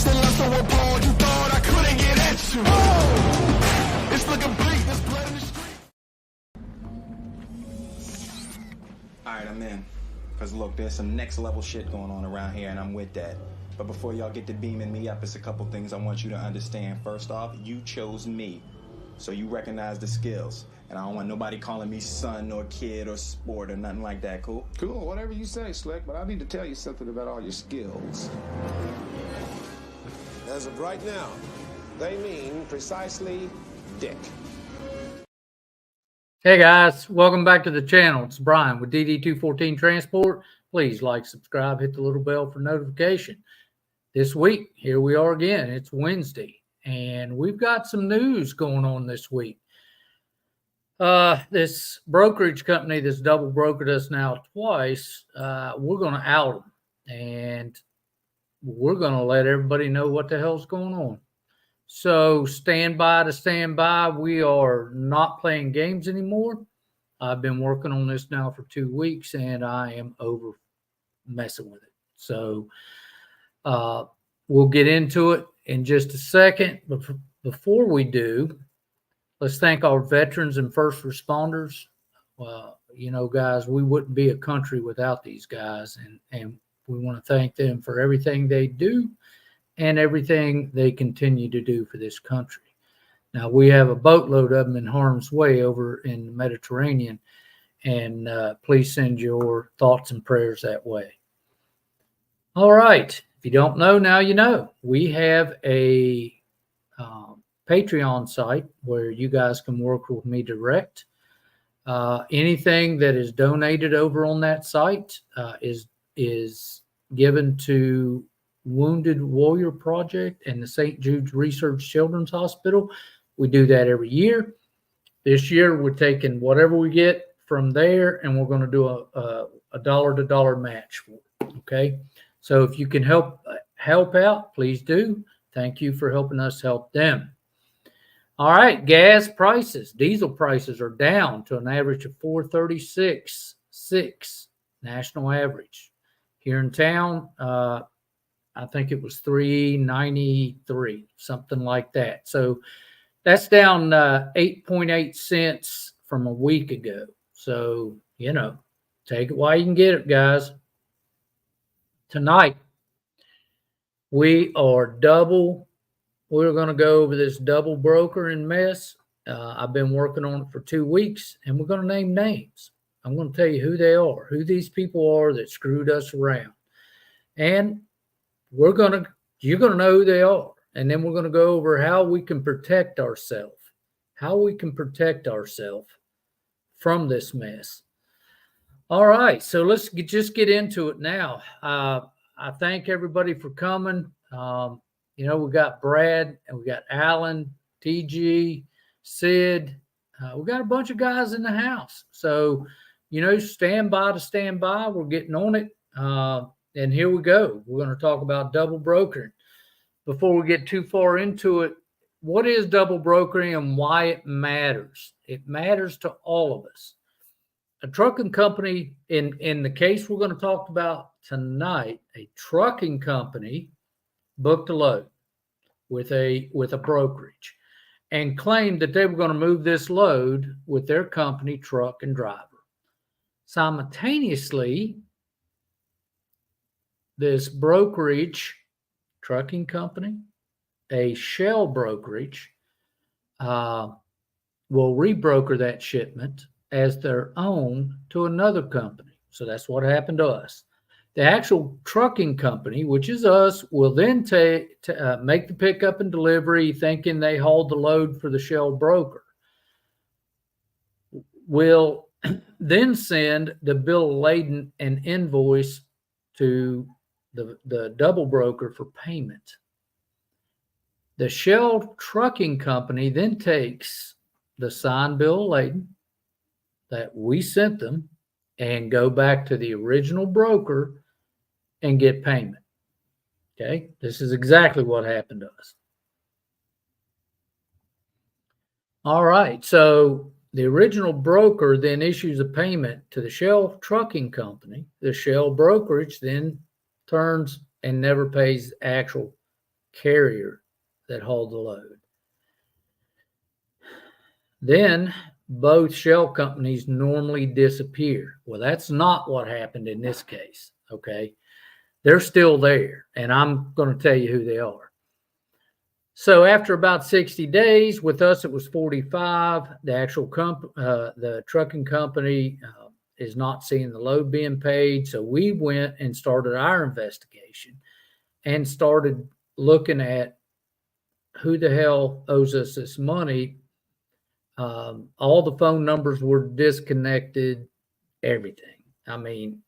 First and last, so appalled, you thought I couldn't get at you. Oh, it's looking bleak, there's blood in the street. Alright, I'm in. Because look, there's some next level shit going on around here, and I'm with that. But before y'all get to beaming me up, it's a couple things I want you to understand. First off, you chose me. So you recognize the skills. And I don't want nobody calling me son or kid or sport or nothing like that, cool? Cool, whatever you say, Slick, but I need to tell you something about all your skills. As of right now, they mean precisely dick. Hey guys, welcome back to the channel. It's Bryan with DD214 Transport. Please like, subscribe, hit the little bell for notification. This week, here we are again. It's Wednesday, and we've got some news going on this week. This brokerage company that's double brokered us now twice, we're going to out them, and we're going to let everybody know what the hell's going on. So stand by to stand by. We are not playing games anymore. I've been working on this now for 2 weeks, and I am over messing with it. So we'll get into it in just a second. But before we do, let's thank our veterans and first responders. You know, guys, we wouldn't be a country without these guys, and we want to thank them for everything they do and everything they continue to do for this country. Now, we have a boatload of them in harm's way over in the Mediterranean, and please send your thoughts and prayers that way. All right. If you don't know, now you know. We have a Patreon site where you guys can work with me direct. Anything that is donated over on that site is given to Wounded Warrior Project and the St. Jude's Research Children's Hospital. We do that every year. This year, we're taking whatever we get from there, and we're going to do a dollar-to-dollar match. Okay? So if you can help out, please do. Thank you for helping us help them. All right, gas prices. Diesel prices are down to an average of $4.36.6 national average. Here in town, I think it was $3.93, something like that. So that's down 8.8 cents from a week ago. So, you know, take it while you can get it, guys. Tonight, we're going to go over this double brokering mess. I've been working on it for 2 weeks, and we're going to name names. I'm going to tell you who they are, who these people are that screwed us around. And you're going to know who they are. And then we're going to go over how we can protect ourselves, from this mess. All right, so let's just get into it now. I thank everybody for coming. You know, we got Brad and we got Alan, TG, Sid. We got a bunch of guys in the house. So, you know, stand by to stand by. We're getting on it. And here we go. We're going to talk about double brokering. Before we get too far into it, what is double brokering and why it matters? It matters to all of us. A trucking company, in the case we're going to talk about tonight, a trucking company booked a load with a brokerage and claimed that they were going to move this load with their company truck and driver. Simultaneously, this brokerage trucking company, a shell brokerage, will rebroker that shipment as their own to another company. So that's what happened to us. The actual trucking company, which is us, will then make the pickup and delivery thinking they hauled the load for the shell broker. Will then send the bill of lading and invoice to the double broker for payment. The shell trucking company then takes the signed bill of lading that we sent them and go back to the original broker and get payment. Okay, this is exactly what happened to us. All right, so the original broker then issues a payment to the shell trucking company. The shell brokerage then turns and never pays actual carrier that hauled the load. Then both shell companies normally disappear. Well, that's not what happened in this case, okay? They're still there, and I'm going to tell you who they are. So after about 60 days, with us it was 45. The actual the trucking company is not seeing the load being paid. So we went and started our investigation and started looking at who the hell owes us this money. All the phone numbers were disconnected, everything. I mean,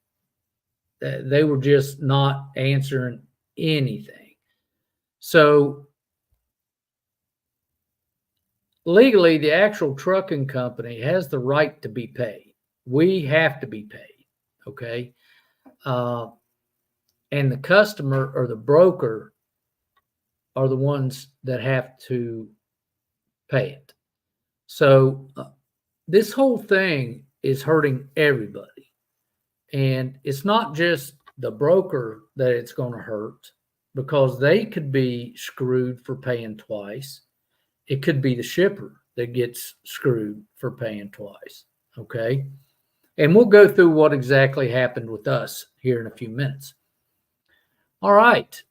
they were just not answering anything. So legally, the actual trucking company has the right to be paid. We have to be paid, okay? And the customer or the broker are the ones that have to pay it. So this whole thing is hurting everybody. And it's not just the broker that it's going to hurt, because they could be screwed for paying twice. It could be the shipper that gets screwed for paying twice, okay? And we'll go through what exactly happened with us here in a few minutes. All right.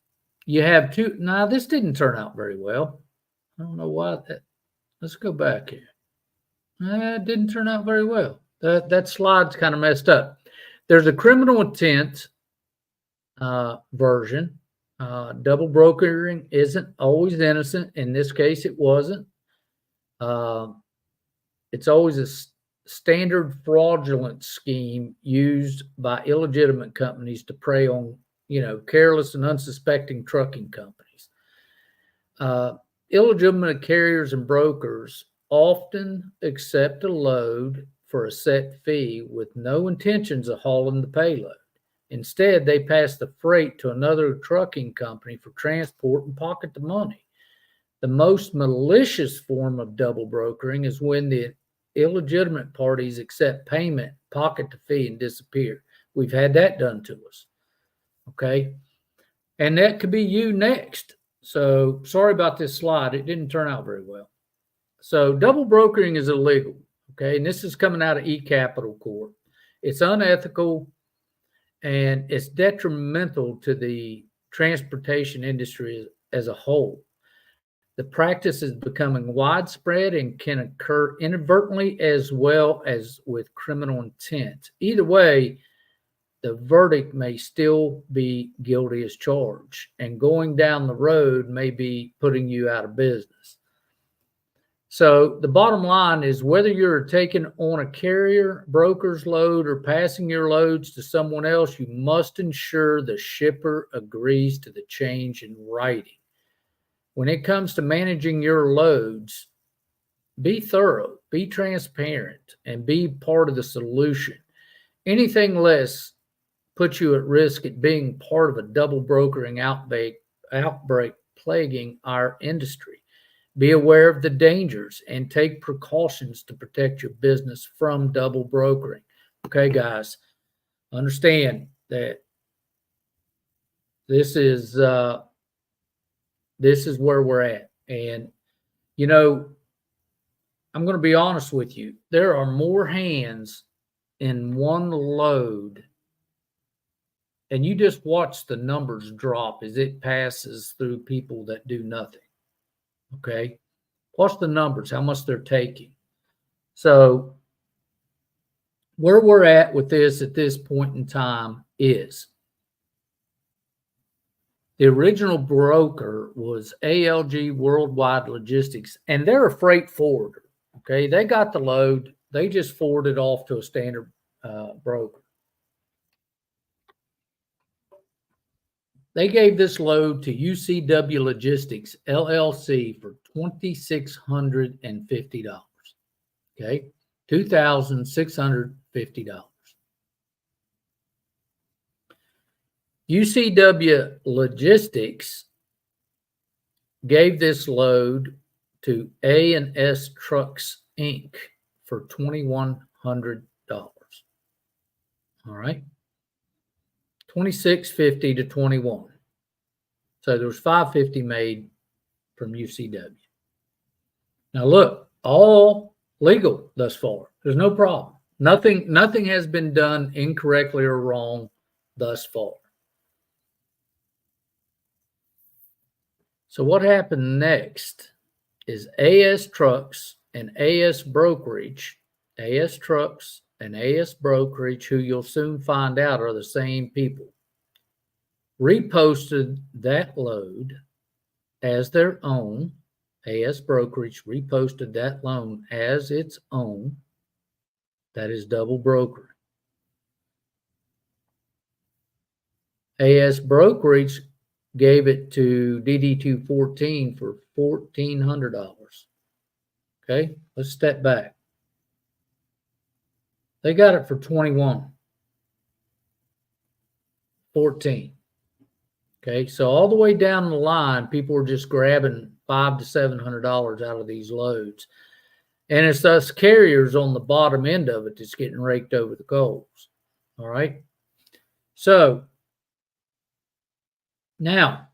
You have two. Now, this didn't turn out very well. I don't know why. Let's go back here. It didn't turn out very well. That slide's kind of messed up. There's a criminal intent version. Double brokering isn't always innocent. In this case, it wasn't. It's always a standard fraudulent scheme used by illegitimate companies to prey on, careless and unsuspecting trucking companies. Illegitimate carriers and brokers often accept a load for a set fee with no intentions of hauling the payload. Instead, they pass the freight to another trucking company for transport and pocket the money. The most malicious form of double brokering is when the illegitimate parties accept payment, pocket the fee, and disappear. We've had that done to us. Okay? And that could be you next. So sorry about this slide. It didn't turn out very well. So double brokering is illegal. Okay? And this is coming out of eCapital Court. It's unethical and it's detrimental to the transportation industry as a whole. The practice is becoming widespread and can occur inadvertently as well as with criminal intent. Either way, the verdict may still be guilty as charged, and going down the road may be putting you out of business. So the bottom line is, whether you're taking on a carrier, broker's load, or passing your loads to someone else, you must ensure the shipper agrees to the change in writing. When it comes to managing your loads, be thorough, be transparent, and be part of the solution. Anything less puts you at risk at being part of a double brokering outbreak plaguing our industry. Be aware of the dangers and take precautions to protect your business from double brokering. Okay, guys, understand that this is where we're at. And, I'm going to be honest with you. There are more hands in one load, and you just watch the numbers drop as it passes through people that do nothing. Okay? Watch the numbers, how much they're taking. So where we're at with this at this point in time is the original broker was ALG Worldwide Logistics, and they're a freight forwarder. Okay, they got the load. They just forwarded off to a standard broker. They gave this load to UCW Logistics, LLC, for $2,650. Okay, $2,650. UCW Logistics gave this load to A&S Trucks, Inc. for $2,100. All right. $2,650 to $2,100. So there was 550 made from UCW. Now look, all legal thus far. There's no problem. Nothing has been done incorrectly or wrong thus far. So what happened next is AS Trucks and AS Brokerage, AS Trucks and AS Brokerage, who you'll soon find out are the same people, reposted that load as their own. AS Brokerage reposted that loan as its own. That is double broker. AS Brokerage gave it to DD214 for $1,400. Okay, let's step back. They got it for $21,400. Okay, so all the way down the line, people were just grabbing $500 to $700 out of these loads. And it's us carriers on the bottom end of it that's getting raked over the coals. All right. So now,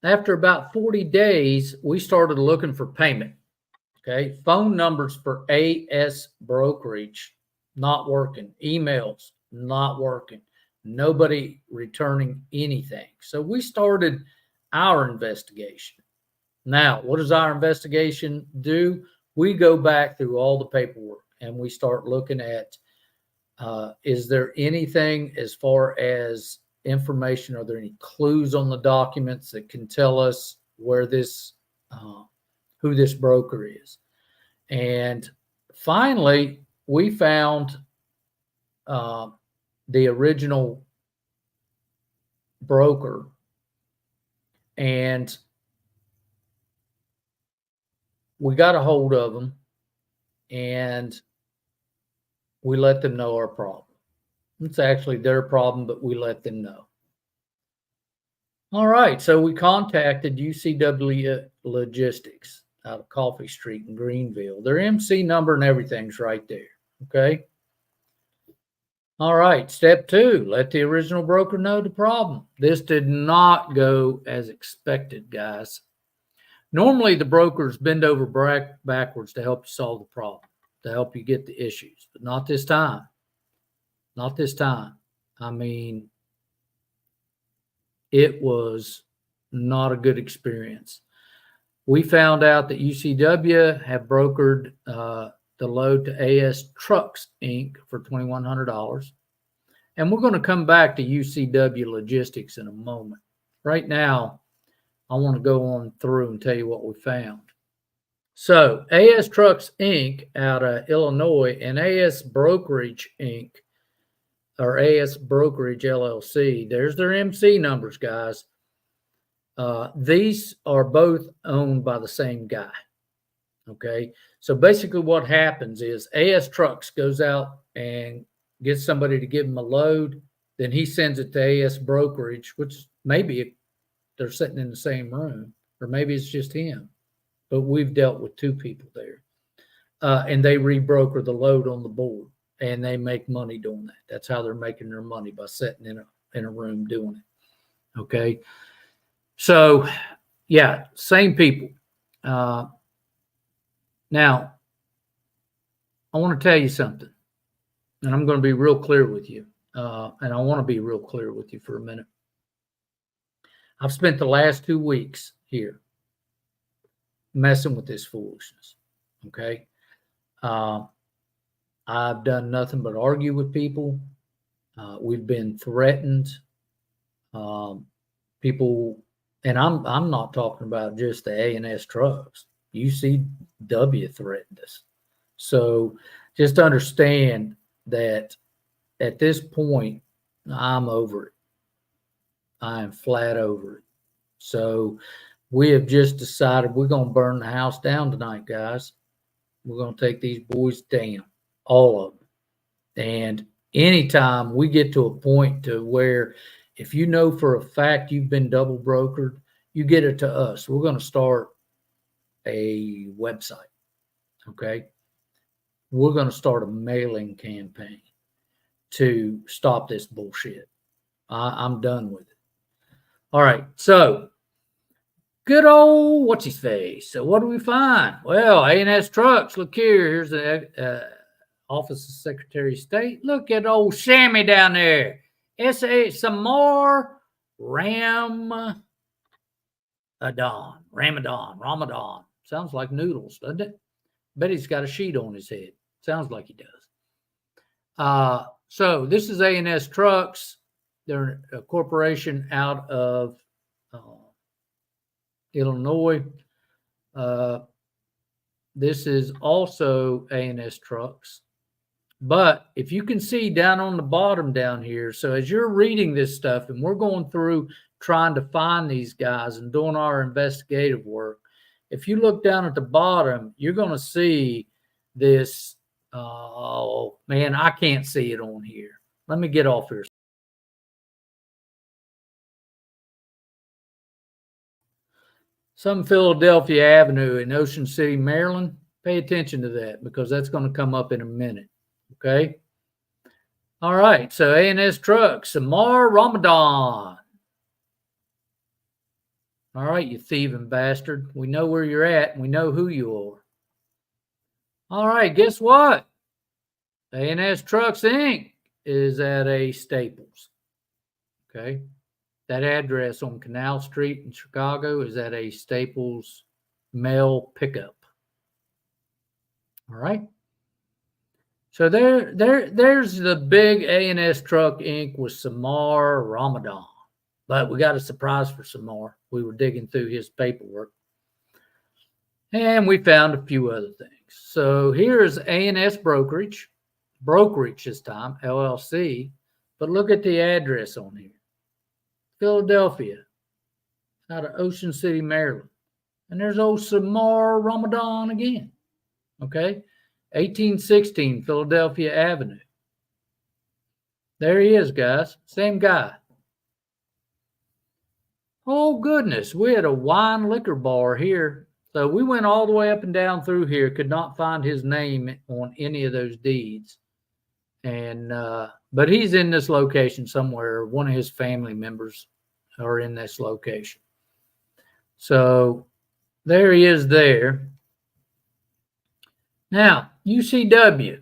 after about 40 days, we started looking for payment. Okay. Phone numbers for AS Brokerage, not working. Emails, not working. Nobody returning anything. So we started our investigation. Now, what does our investigation do? We go back through all the paperwork and we start looking at, is there anything as far as information? Are there any clues on the documents that can tell us where this, who this broker is? And finally, we found the original broker, and we got a hold of them and we let them know our problem. It's actually their problem, but we let them know. All right, so we contacted UCW Logistics out of Coffee Street in Greenville. Their MC number and everything's right there, okay? All right, step 2, let the original broker know the problem. This did not go as expected, guys. Normally, the brokers bend over backwards to help you solve the problem, to help you get the issues, but not this time. Not this time. I mean, it was not a good experience. We found out that UCW had brokered the load to AS Trucks, Inc. for $2,100. And we're going to come back to UCW Logistics in a moment. Right now, I want to go on through and tell you what we found. So AS Trucks, Inc. out of Illinois and AS Brokerage, Inc. or AS Brokerage, LLC. There's their MC numbers, guys. These are both owned by the same guy. Okay. So basically what happens is AS Trucks goes out and gets somebody to give him a load. Then he sends it to AS Brokerage, which maybe they're sitting in the same room, or maybe it's just him. But we've dealt with 2 people there. And they rebroker the load on the board. And they make money doing that. That's how they're making their money, by sitting in a room doing it. Okay. So, yeah, same people. Now, I want to tell you something, and I'm going to be real clear with you. And I want to be real clear with you for a minute. I've spent the last 2 weeks here messing with this foolishness. Okay. I've done nothing but argue with people. We've been threatened. People, and I'm not talking about just the A&S Trucks. UCW threatened us. So just understand that at this point, I'm over it. I am flat over it. So we have just decided we're going to burn the house down tonight, guys. We're going to take these boys down, all of them. And anytime we get to a point to where if you know for a fact you've been double brokered, you get it to us. We're going to start a website, okay? We're going to start a mailing campaign to stop this bullshit. I'm done with it. All right, so good old what's his face. So what do we find? Well, A&S Trucks. Look here. Here's the Office of Secretary of State. Look at old Sammy down there. S.A. Samar Ramadan. Ramadan. Sounds like noodles, doesn't it? Bet he's got a sheet on his head. Sounds like he does. So this is A&S Trucks. They're a corporation out of Illinois. This is also A&S Trucks. But if you can see down on the bottom down here, so as you're reading this stuff and we're going through trying to find these guys and doing our investigative work, if you look down at the bottom, you're going to see this. Oh, man, I can't see it on here. Let me get off here. Some Philadelphia Avenue in Ocean City, Maryland. Pay attention to that because that's going to come up in a minute. Okay. All right. So A&S Trucks, Samar Ramadan. All right, you thieving bastard. We know where you're at and we know who you are. All right. Guess what? A&S Trucks Inc. is at a Staples. Okay. That address on Canal Street in Chicago is at a Staples mail pickup. All right. So there's the big A&S Truck Inc. with Samar Ramadan. But we got a surprise for Samar. We were digging through his paperwork. And we found a few other things. So here's A&S Brokerage this time, LLC. But look at the address on here. Philadelphia, out of Ocean City, Maryland. And there's old Samar Ramadan again. Okay. 1816 Philadelphia Avenue. There he is, guys. Same guy. Oh, goodness. We had a wine liquor bar here. So we went all the way up and down through here, could not find his name on any of those deeds. And, but he's in this location somewhere. One of his family members are in this location. So there he is there. Now, UCW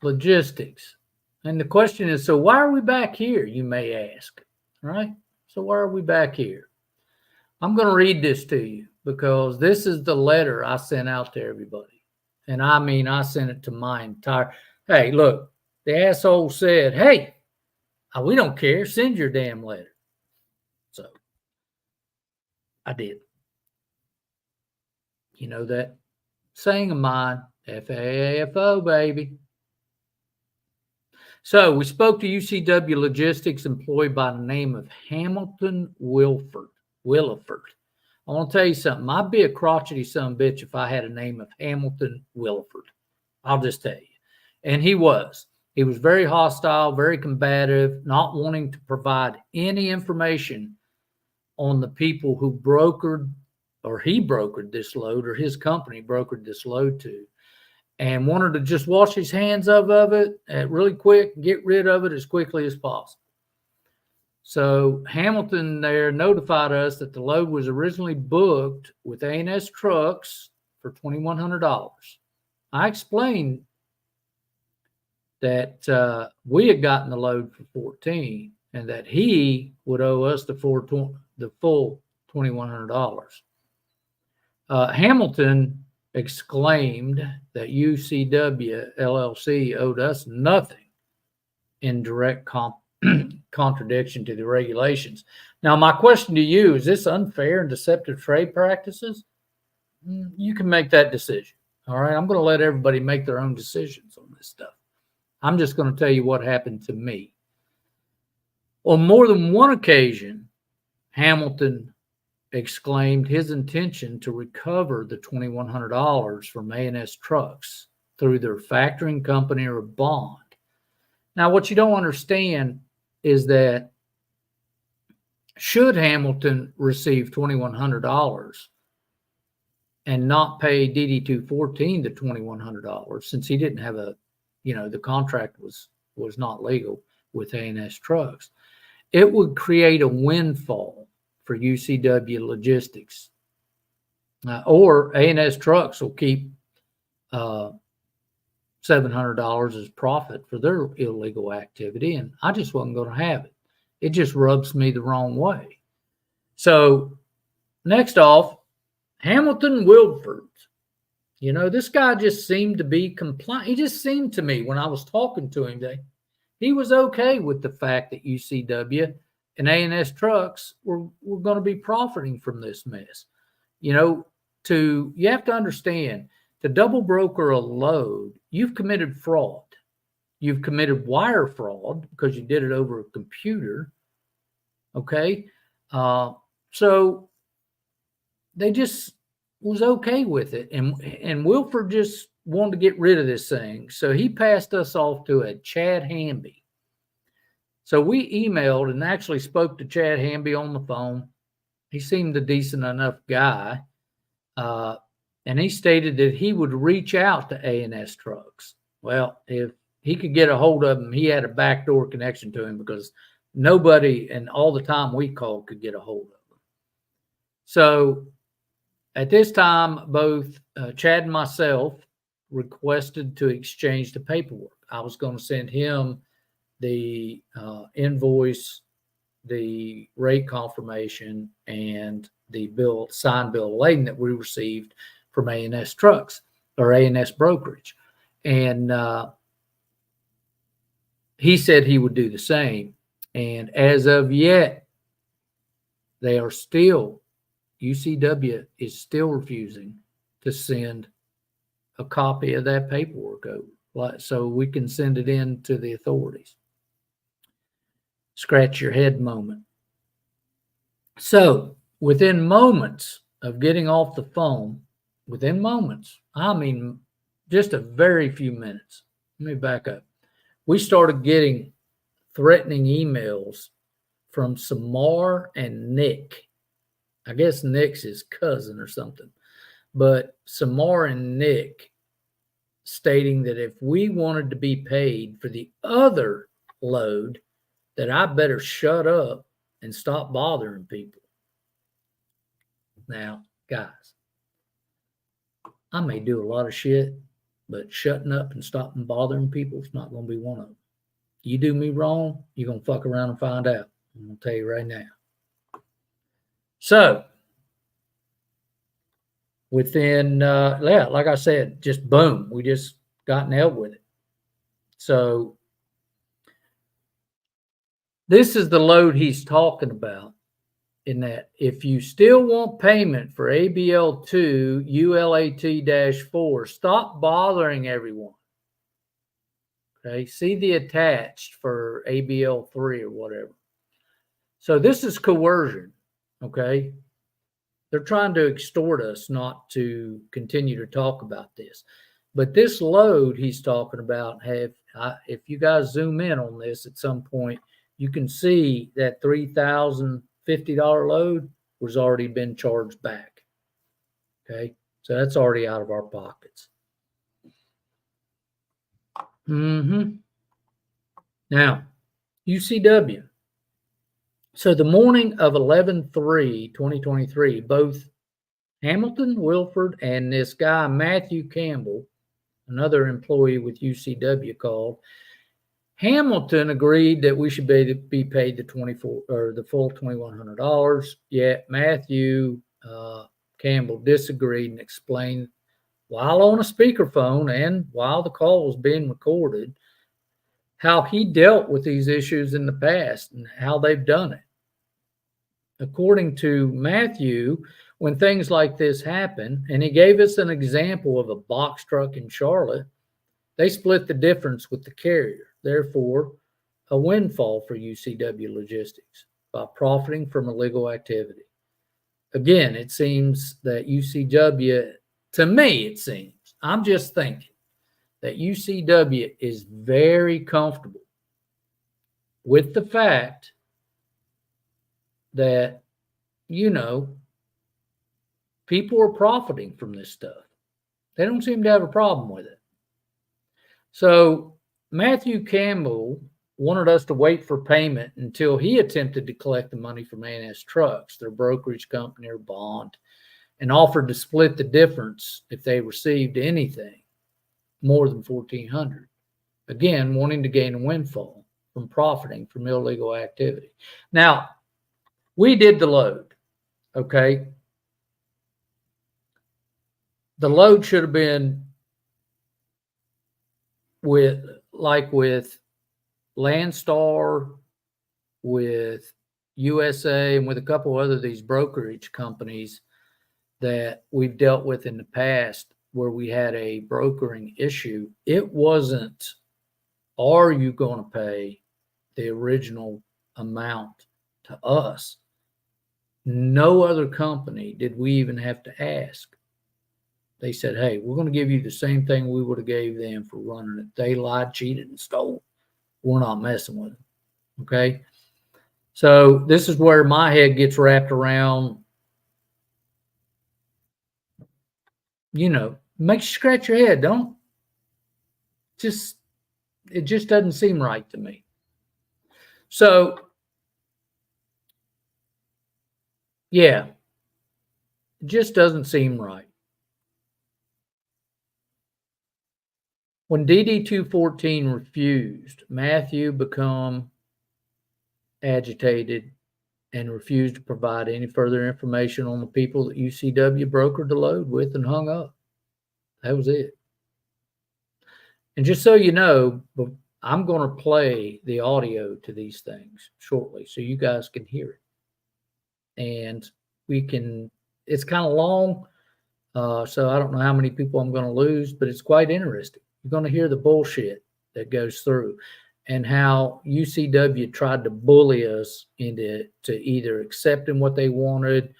Logistics. And the question is, so why are we back here, you may ask, right? So why are we back here? I'm going to read this to you because this is the letter I sent out to everybody. And I mean, I sent it to my entire, hey, look, the asshole said, hey, we don't care. Send your damn letter. So I did. You know that saying of mine, FAAFO, baby. So we spoke to UCW Logistics employee by the name of Hamilton Williford. I want to tell you something. I'd be a crotchety son of a bitch if I had a name of Hamilton Williford. I'll just tell you. And he was. He was very hostile, very combative, not wanting to provide any information on the people who brokered, or he brokered this load, or his company brokered this load to, and wanted to just wash his hands of it really quick, get rid of it as quickly as possible. So Hamilton there notified us that the load was originally booked with A&S Trucks for $2,100. I explained that we had gotten the load for $14 and that he would owe us the full $2,100. Hamilton exclaimed that UCW LLC owed us nothing in direct contradiction to the regulations. Now, my question to you, is this unfair and deceptive trade practices? You can make that decision. All right. I'm going to let everybody make their own decisions on this stuff. I'm just going to tell you what happened to me. On more than one occasion, Hamilton exclaimed his intention to recover the $2,100 from A&S Trucks through their factoring company or bond. Now, what you don't understand is that should Hamilton receive $2,100 and not pay DD-214 the $2,100, since he didn't have the contract was not legal with A&S Trucks, it would create a windfall for UCW Logistics Or A&S Trucks will keep $700 as profit for their illegal activity, and I just wasn't going to have it. It just rubs me the wrong way. So next off, Hamilton Wilford. You know, this guy just seemed to be compliant. He just seemed to me when I was talking to him that he was okay with the fact that UCW and A&S Trucks were going to be profiting from this mess. You know, you have to understand, to double broker a load, you've committed fraud. You've committed wire fraud because you did it over a computer. Okay. So they just was okay with it. And Wilford just wanted to get rid of this thing. So he passed us off to a Chad Hamby. So we emailed and actually spoke to Chad Hamby on the phone. He seemed a decent enough guy. And he stated that he would reach out to A&S Trucks. Well, if he could get a hold of him, he had a backdoor connection to him because nobody, and all the time we called, could get a hold of him. So at this time, both Chad and myself requested to exchange the paperwork. I was going to send him the invoice, the rate confirmation, and the signed bill of lading that we received from A&S Trucks or A&S Brokerage. And he said he would do the same. And as of yet, UCW is still refusing to send a copy of that paperwork over so we can send it in to the authorities. Scratch your head moment. So within moments of getting off the phone, I mean, just a very few minutes. Let me back up. We started getting threatening emails from Samar and Nick. I guess Nick's his cousin or something. But Samar and Nick stating that if we wanted to be paid for the other load, that I better shut up and stop bothering people. Now, guys, I may do a lot of shit, but shutting up and stopping bothering people is not going to be one of them. You do me wrong, you're going to fuck around and find out. I'm going to tell you right now. So, within, like I said, just boom, we just got nailed with it. So, this is the load he's talking about, in that if you still want payment for ABL2 ULAT-4, stop bothering everyone. Okay, see the attached for ABL3 or whatever. So this is coercion, okay? They're trying to extort us not to continue to talk about this. But this load he's talking about, if you guys zoom in on this at some point, you can see that $3,050 load was already been charged back. Okay, so that's already out of our pockets. Now, UCW. So the morning of 11/3/2023, both Hamilton Wilford and this guy Matthew Campbell, another employee with UCW, called. Hamilton agreed that we should be paid the full $2,100. Yet Matthew Campbell disagreed and explained, while on a speakerphone and while the call was being recorded, how he dealt with these issues in the past and how they've done it. According to Matthew, when things like this happen, and he gave us an example of a box truck in Charlotte, they split the difference with the carrier. Therefore, a windfall for UCW Logistics by profiting from illegal activity. Again, it seems that UCW, to me, it seems, I'm just thinking, that UCW is very comfortable with the fact that, people are profiting from this stuff. They don't seem to have a problem with it. So Matthew Campbell wanted us to wait for payment until he attempted to collect the money from A&S Trucks, their brokerage company or bond. and offered to split the difference if they received anything more than $1,400. Again, wanting to gain a windfall from profiting from illegal activity. Now, we did the load, okay? The load should have been with Landstar, with USA, and with a couple other of these brokerage companies that we've dealt with in the past where we had a brokering issue. It wasn't, are you going to pay the original amount to us? No other company did we even have to ask. They said, hey, we're going to give you the same thing we would have gave them for running it. They lied, cheated, and stole. We're not messing with them. Okay? So this is where my head gets wrapped around, you know, makes you scratch your head, don't it just doesn't seem right to me. So, yeah, it just doesn't seem right. When DD-214 refused, Matthew became agitated and refused to provide any further information on the people that UCW brokered the load with and hung up. That was it. And just so you know, I'm going to play the audio to these things shortly so you guys can hear it. And we can, it's kind of long, so I don't know how many people I'm going to lose, but it's quite interesting. You're going to hear the bullshit that goes through and how UCW tried to bully us into either accepting what they wanted,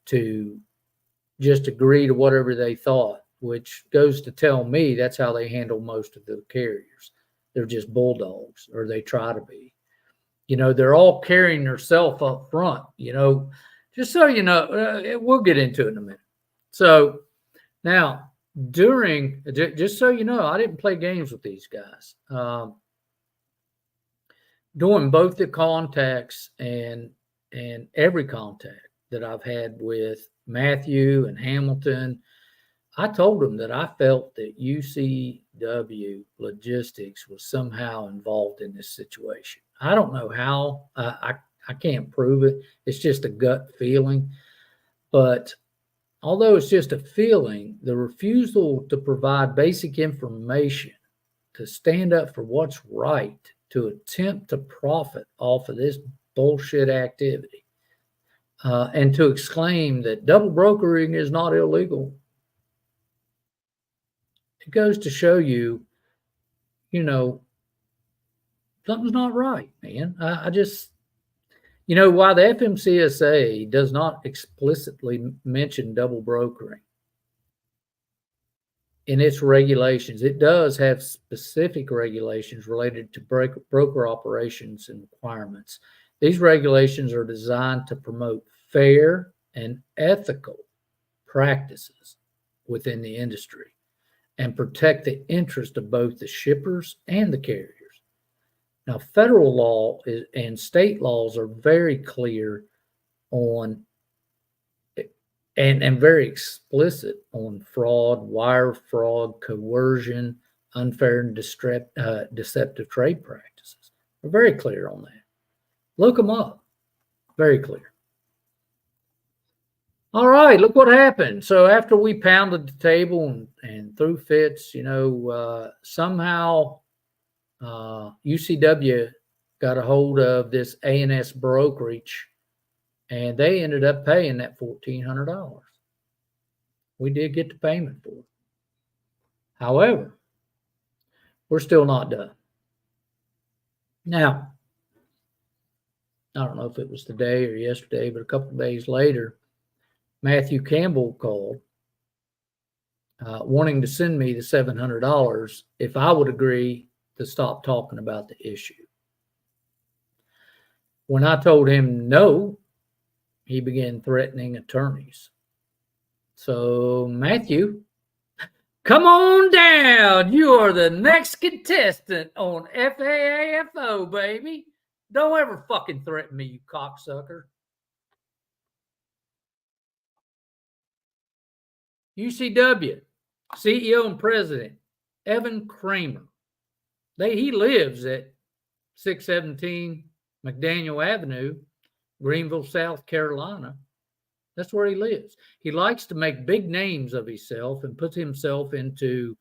to just agree to whatever they thought, which goes to tell me that's how they handle most of the carriers. They're just bulldogs, or they try to be. You know, they're all carrying themselves up front, you know, just so you know, we'll get into it in a minute. So now, just so you know, I didn't play games with these guys. During both the contacts and every contact that I've had with Matthew and Hamilton, I told them that I felt that UCW Logistics was somehow involved in this situation. I don't know how. I can't prove it. It's just a gut feeling. But although it's just a feeling, the refusal to provide basic information, to stand up for what's right, to attempt to profit off of this bullshit activity, and to exclaim that double brokering is not illegal, it goes to show you, you know, something's not right, man. I just, you know, while the FMCSA does not explicitly mention double brokering in its regulations, it does have specific regulations related to broker operations and requirements. These regulations are designed to promote fair and ethical practices within the industry and protect the interest of both the shippers and the carriers. Now, federal law and state laws are very clear on and very explicit on fraud, wire fraud, coercion, unfair and deceptive trade practices. They're very clear on that. Look them up. Very clear. All right, look what happened. So after we pounded the table and threw fits, you know, somehow UCW got a hold of this A&S brokerage, and they ended up paying that $1,400. We did get the payment for it. However, we're still not done. Now, I don't know if it was today or yesterday, but a couple of days later, Matthew Campbell called wanting to send me the $700 if I would agree to stop talking about the issue. When I told him no, he began threatening attorneys. So, Matthew, come on down. You are the next contestant on FAAFO, baby. Don't ever fucking threaten me, you cocksucker. UCW, CEO and President, Evan Kramer. He lives at 617 McDaniel Avenue, Greenville, South Carolina. That's where he lives. He likes to make big names of himself and put himself into,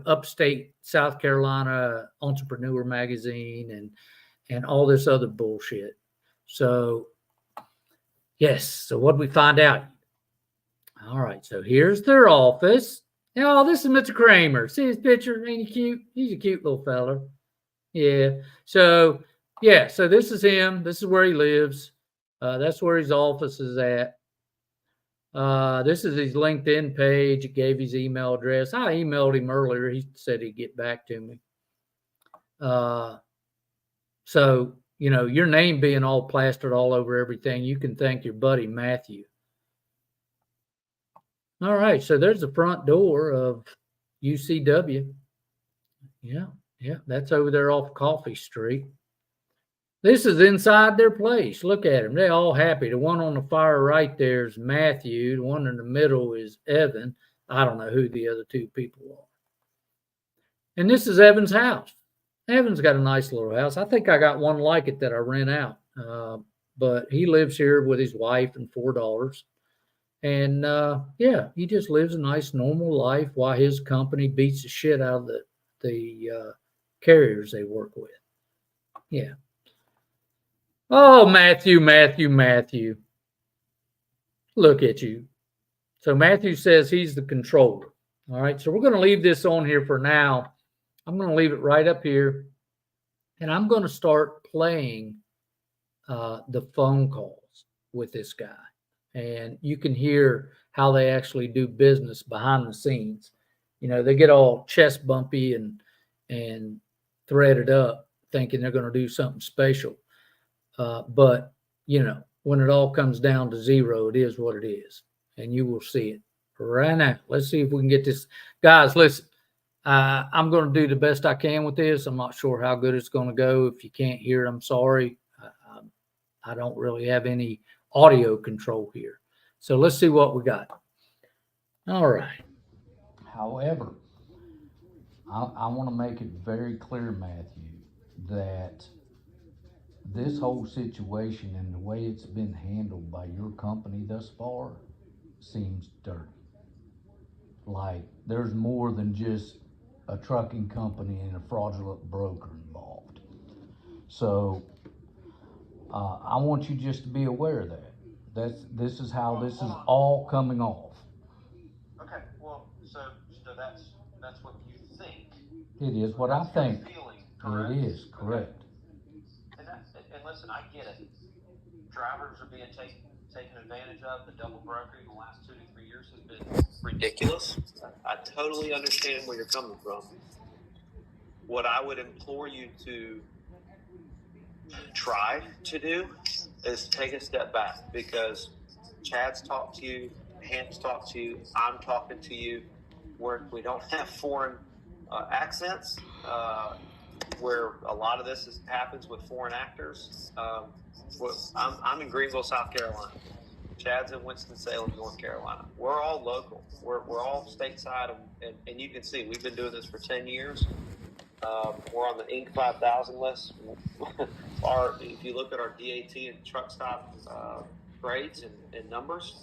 upstate South Carolina Entrepreneur Magazine and all this other bullshit. So, yes. So what did we find out? All right. So here's their office. Oh, this is Mr. Kramer. See his picture? Ain't he cute? He's a cute little fella. Yeah. So this is him. This is where he lives. That's where his office is at. This is his LinkedIn page. It gave his email address. I emailed him earlier. He said he'd get back to me. So, your name being all plastered all over everything, you can thank your buddy Matthew. All right. So there's the front door of UCW. Yeah. That's over there off Coffee Street. This is inside their place. Look at them. They're all happy. The one on the far right there is Matthew. The one in the middle is Evan. I don't know who the other two people are. And this is Evan's house. Evan's got a nice little house. I think I got one like it that I rent out. But he lives here with his wife and 4 daughters. And, he just lives a nice, normal life while his company beats the shit out of the carriers they work with. Yeah. Oh, Matthew. Look at you. So Matthew says he's the controller. All right. So we're going to leave this on here for now. I'm going to leave it right up here. And I'm going to start playing the phone calls with this guy. And you can hear how they actually do business behind the scenes. They get all chest bumpy and threaded up thinking they're going to do something special. But, when it all comes down to zero, it is what it is. And you will see it right now. Let's see if we can get this. Guys, listen, I'm going to do the best I can with this. I'm not sure how good it's going to go. If you can't hear it, I'm sorry. I don't really have any audio control here. So let's see what we got. All right. However, I want to make it very clear, Matthew, that this whole situation and the way it's been handled by your company thus far seems dirty. Like there's more than just a trucking company and a fraudulent broker involved. So I want you just to be aware of that. This is how this is all coming off. Okay, well, so that's what you think. It is what I think. Feeling, correct? It is correct. Okay. And listen, I get it. Drivers are being taken advantage of. The double brokering the last 2 to 3 years has been ridiculous. I totally understand where you're coming from. What I would implore you to try to do is take a step back, because Chad's talked to you, Hamp's talked to you, I'm talking to you. We don't have foreign accents, where a lot of this happens with foreign actors. I'm in Greenville, South Carolina. Chad's in Winston-Salem, North Carolina. We're all local. We're all stateside, and you can see we've been doing this for 10 years. We're on the Inc. 5000 list. If you look at our DAT and truck stop grades and numbers,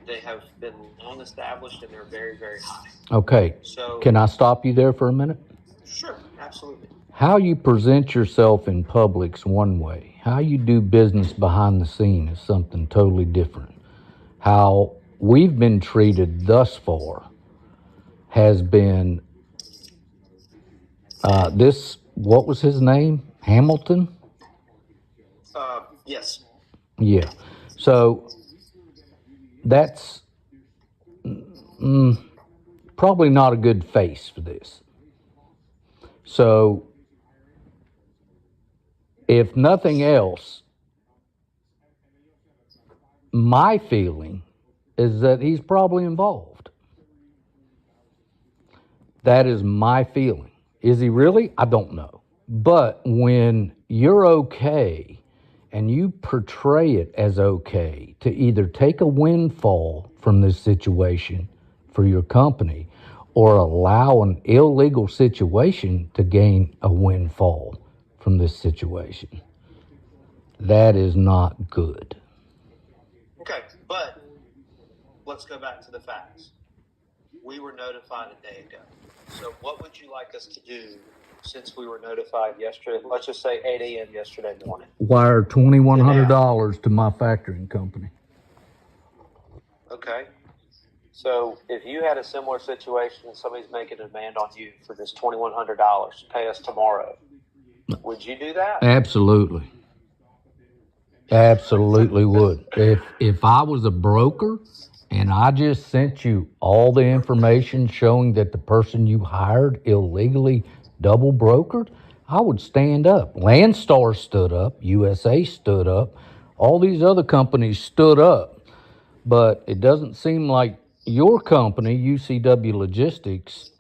they have been long established and they're very, very high. Okay. So, can I stop you there for a minute? Sure, absolutely. How you present yourself in public's one way. How you do business behind the scene is something totally different. How we've been treated thus far has been what was his name? Hamilton? Yes. Yeah. So that's probably not a good face for this. So if nothing else, my feeling is that he's probably involved. That is my feeling. Is he really? I don't know. But when you're okay and you portray it as okay to either take a windfall from this situation for your company or allow an illegal situation to gain a windfall from this situation. That is not good. Okay, but let's go back to the facts. We were notified a day ago. So what would you like us to do since we were notified yesterday? Let's just say 8 a.m. yesterday morning. Wire $2,100 to my factoring company. Okay. So if you had a similar situation and somebody's making a demand on you for this $2,100 to pay us tomorrow, would you do that? Absolutely. Absolutely would. If I was a broker and I just sent you all the information showing that the person you hired illegally double brokered, I would stand up. Landstar stood up, USA stood up, all these other companies stood up. But it doesn't seem like your company, UCW Logistics,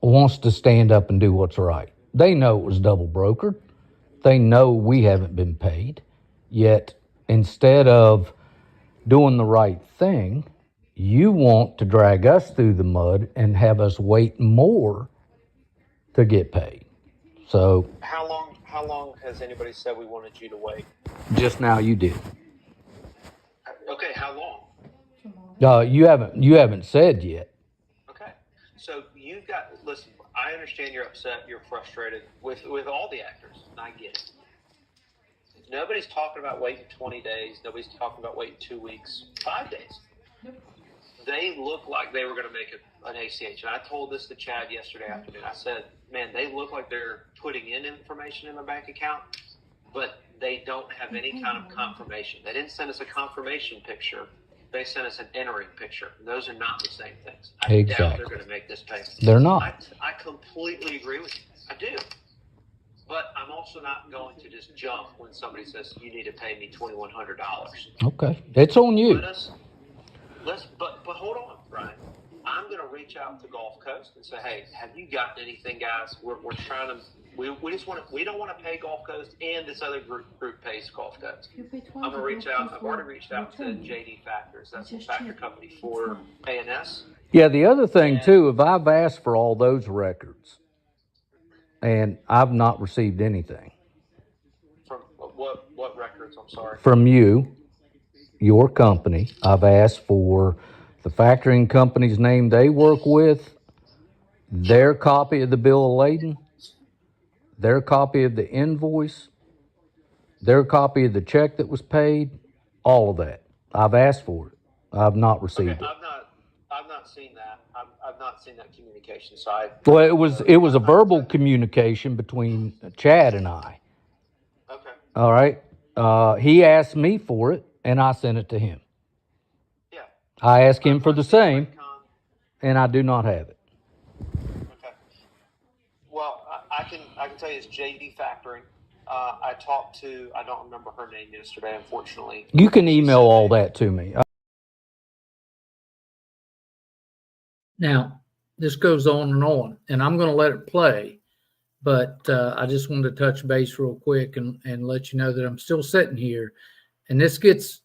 wants to stand up and do what's right. They know it was double brokered. They know we haven't been paid. Yet, instead of doing the right thing, you want to drag us through the mud and have us wait more to get paid. So, How long has anybody said we wanted you to wait? just now you did. Okay, how long? You haven't said yet. Okay. So you've got, listen, I understand you're upset, you're frustrated with all the actors, and I get it. Nobody's talking about waiting 20 days. Nobody's talking about waiting 2 weeks, 5 days. They look like they were going to make an ACH. And I told this to Chad yesterday afternoon. I said, man, they look like they're putting in information in their bank account, but they don't have any kind of confirmation. They didn't send us a confirmation picture. They sent us an entering picture. Those are not the same things. I doubt they're going to make this payment. They're not. I completely agree with you. I do. But I'm also not going to just jump when somebody says, you need to pay me $2,100. Okay. It's on you. But hold on, Bryan. I'm going to reach out to Gulf Coast and say, hey, have you gotten anything, guys? We're trying to, we don't want to pay Gulf Coast, and this other group pays Gulf Coast. I'm going to reach out. I've already reached out to JD Factors. That's the factor company for ANS. Yeah, the other thing too, if I've asked for all those records and I've not received anything. From what records? I'm sorry. From you, your company, I've asked for the factoring company's name they work with, their copy of the bill of lading, their copy of the invoice, their copy of the check that was paid, all of that. I've asked for it. I've not received it. I've not seen that. I've not seen that communication side. Well, it was a verbal communication between Chad and I. Okay. All right. He asked me for it, and I sent it to him. Yeah. I asked him for the same, and I do not have it. Okay. Well, I can tell you it's JD Factoring. I talked to, I don't remember her name yesterday, unfortunately. You can email all that to me. Now, this goes on, and I'm going to let it play, but I just wanted to touch base real quick and let you know that I'm still sitting here, and this gets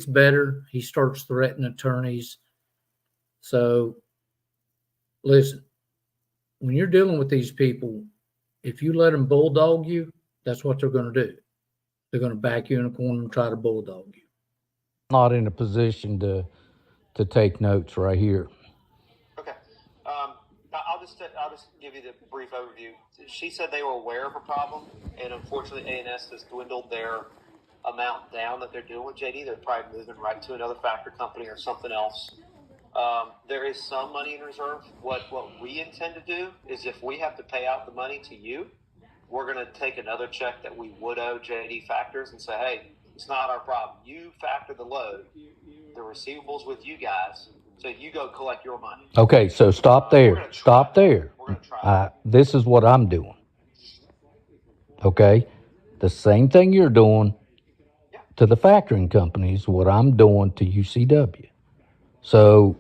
better. He starts threatening attorneys. So, listen, when you're dealing with these people, if you let them bulldog you, that's what they're going to do. They're going to back you in a corner and try to bulldog you. Not in a position to take notes right here. Okay. I'll just give you the brief overview. She said they were aware of a problem, and unfortunately, ANS has dwindled their amount down that they're doing with JD. They're probably moving right to another factor company or something else. There is some money in reserve. What we intend to do is if we have to pay out the money to you, we're going to take another check that we would owe JD Factors and say, hey, it's not our problem. You factor the load. The receivables with you guys, so you go collect your money. Okay, so stop there. Stop there. We're going to try. This is what I'm doing. Okay? The same thing you're doing to the factoring companies, what I'm doing to UCW. So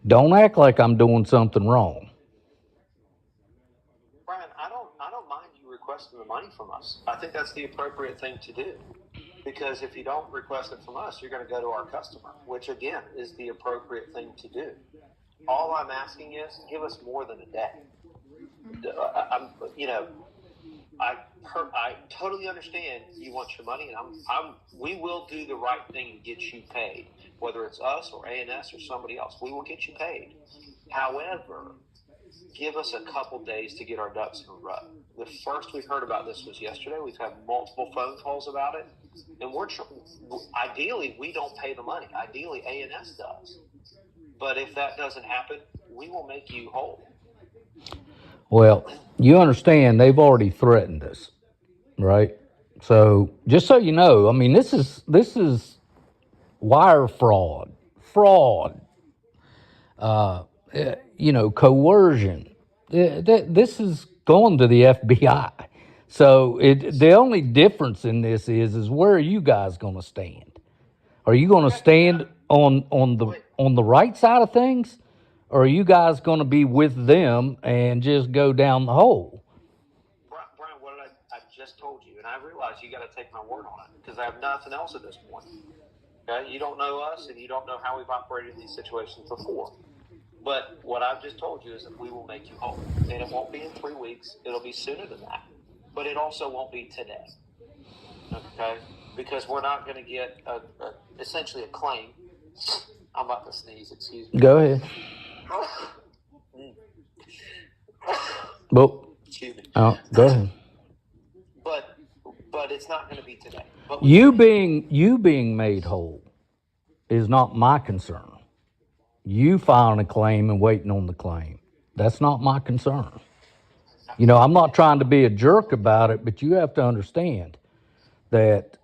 don't act like I'm doing something wrong. Bryan, I don't mind you requesting the money from us. I think that's the appropriate thing to do. Because if you don't request it from us, you're going to go to our customer, which again is the appropriate thing to do. All I'm asking is give us more than a day. I totally understand you want your money, and we will do the right thing and get you paid, whether it's us or A&S or somebody else. We will get you paid. However, give us a couple days to get our ducks in a row. The first we heard about this was yesterday. We've had multiple phone calls about it, and ideally we don't pay the money. Ideally A&S does, but if that doesn't happen, we will make you whole. Well, you understand they've already threatened us, right? So just so you know, I mean, this is wire fraud, coercion. This is going to the FBI. So the only difference in this is where are you guys going to stand? Are you going to stand on the right side of things? Or are you guys going to be with them and just go down the hole? Bryan, what did I just told you, and I realize you got to take my word on it because I have nothing else at this point. Okay, you don't know us, and you don't know how we've operated in these situations before. But what I've just told you is that we will make you whole, and it won't be in 3 weeks. It'll be sooner than that, but it also won't be today. Okay, because we're not going to get essentially a claim. I'm about to sneeze. Excuse me. Go ahead. Well, excuse me. Go ahead. But it's not going to be today. But You being made whole is not my concern. You filing a claim and waiting on the claim. That's not my concern. You know, I'm not trying to be a jerk about it, but you have to understand that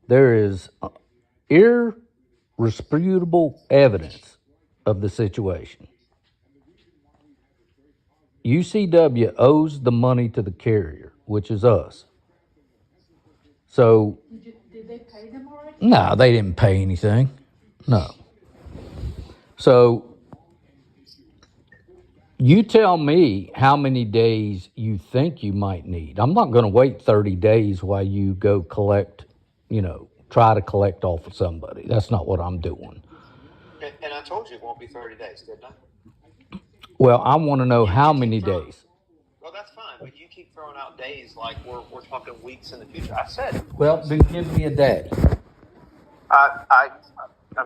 there is irrefutable evidence of the situation. UCW owes the money to the carrier, which is us. So, Did they pay them already? no, they didn't pay anything. No. So, you tell me how many days you think you might need. I'm not going to wait 30 days while you go try to collect off of somebody. That's not what I'm doing. And I told you it won't be 30 days, didn't I? Well, I want to know how many days. Well, that's fine, but you keep throwing out days like we're talking weeks in the future. I said. Well, then give me a day. I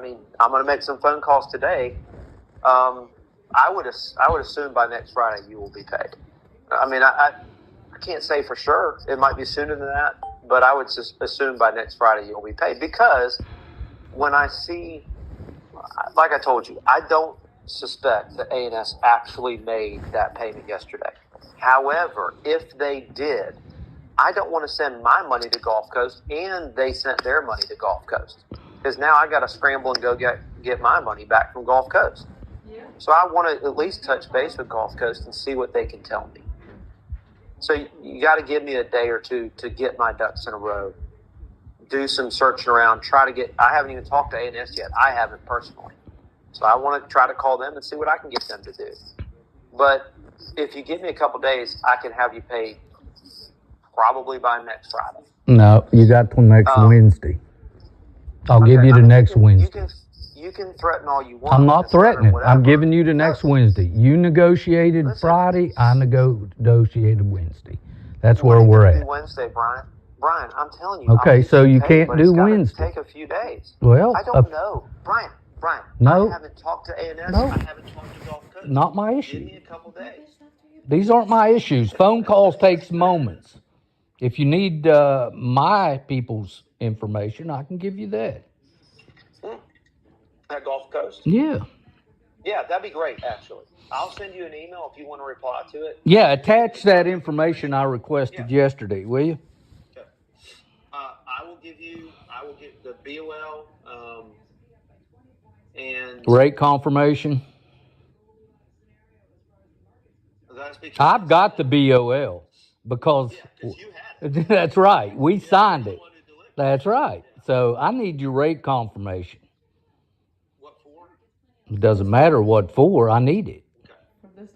mean, I'm going to make some phone calls today. I would assume by next Friday you will be paid. I mean, I can't say for sure. It might be sooner than that, but I would assume by next Friday you'll be paid because when I see, like I told you, I don't suspect that A&S actually made that payment yesterday. However, if they did, I don't want to send my money to Gulf Coast and they sent their money to Gulf Coast because now I got to scramble and go get my money back from Gulf Coast. Yeah. So I want to at least touch base with Gulf Coast and see what they can tell me. So you got to give me a day or two to get my ducks in a row, do some searching around, I haven't even talked to A&S yet. I haven't personally. So I want to try to call them and see what I can get them to do. But if you give me a couple days, I can have you paid probably by next Friday. No, you got till next Wednesday. I'll give you the next Wednesday. You can threaten all you want. I'm not threatening. I'm giving you the next Wednesday. You negotiated Friday. I negotiated Wednesday. That's where we're at. Wednesday, Bryan. Bryan, I'm telling you. Okay, so you can't do Wednesday. Take a few days. Well, I don't know, Bryan. No. I haven't talked to A&S. No. I haven't talked to Gulf Coast. Not my Give issue. me a couple days. These aren't my issues. Phone calls takes moments. If you need my people's information, I can give you that. At Gulf Coast? Yeah. Yeah, that'd be great, actually. I'll send you an email if you want to reply to it. Yeah, attach that information I requested yesterday, will you? Okay. I will get the BOL and Rate confirmation. I've got the BOL because you had it. that's right. We signed it. That's right. So I need your rate confirmation. What for? It doesn't matter what for. I need it. Okay.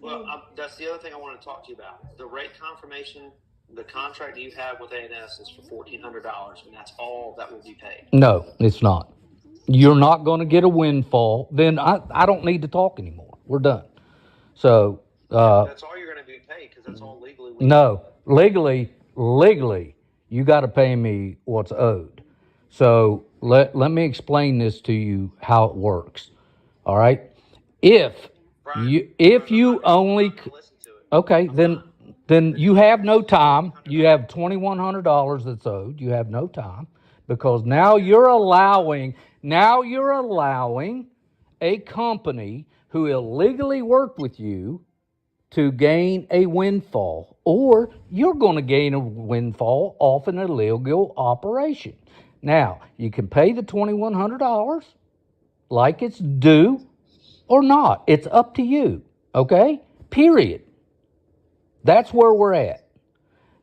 Well, that's the other thing I want to talk to you about. The rate confirmation the contract you have with A&S is for $1,400, and that's all that will be paid. No, it's not. You're not going to get a windfall. Then I don't need to talk anymore. We're done. So That's all you're going to be paid because that's all legally. no, legally, you got to pay me what's owed. So let me explain this to you how it works. All right. Bryan, You only listen to it. okay, then you have no time. You have $2,100 that's owed. You have no time because now you're allowing a company who illegally worked with you to gain a windfall, or you're going to gain a windfall off an illegal operation. Now, you can pay the $2,100 like it's due or not. It's up to you, okay? Period. That's where we're at.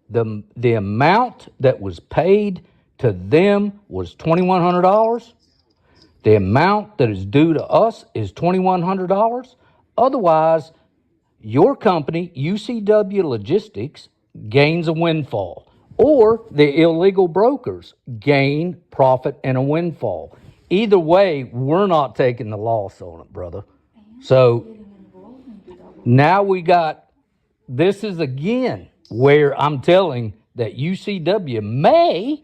The amount that was paid to them was $2,100. The amount that is due to us is $2,100. Otherwise, your company, UCW Logistics, gains a windfall, or the illegal brokers gain profit and a windfall. Either way, we're not taking the loss on it, brother. So now this is again where I'm telling that UCW may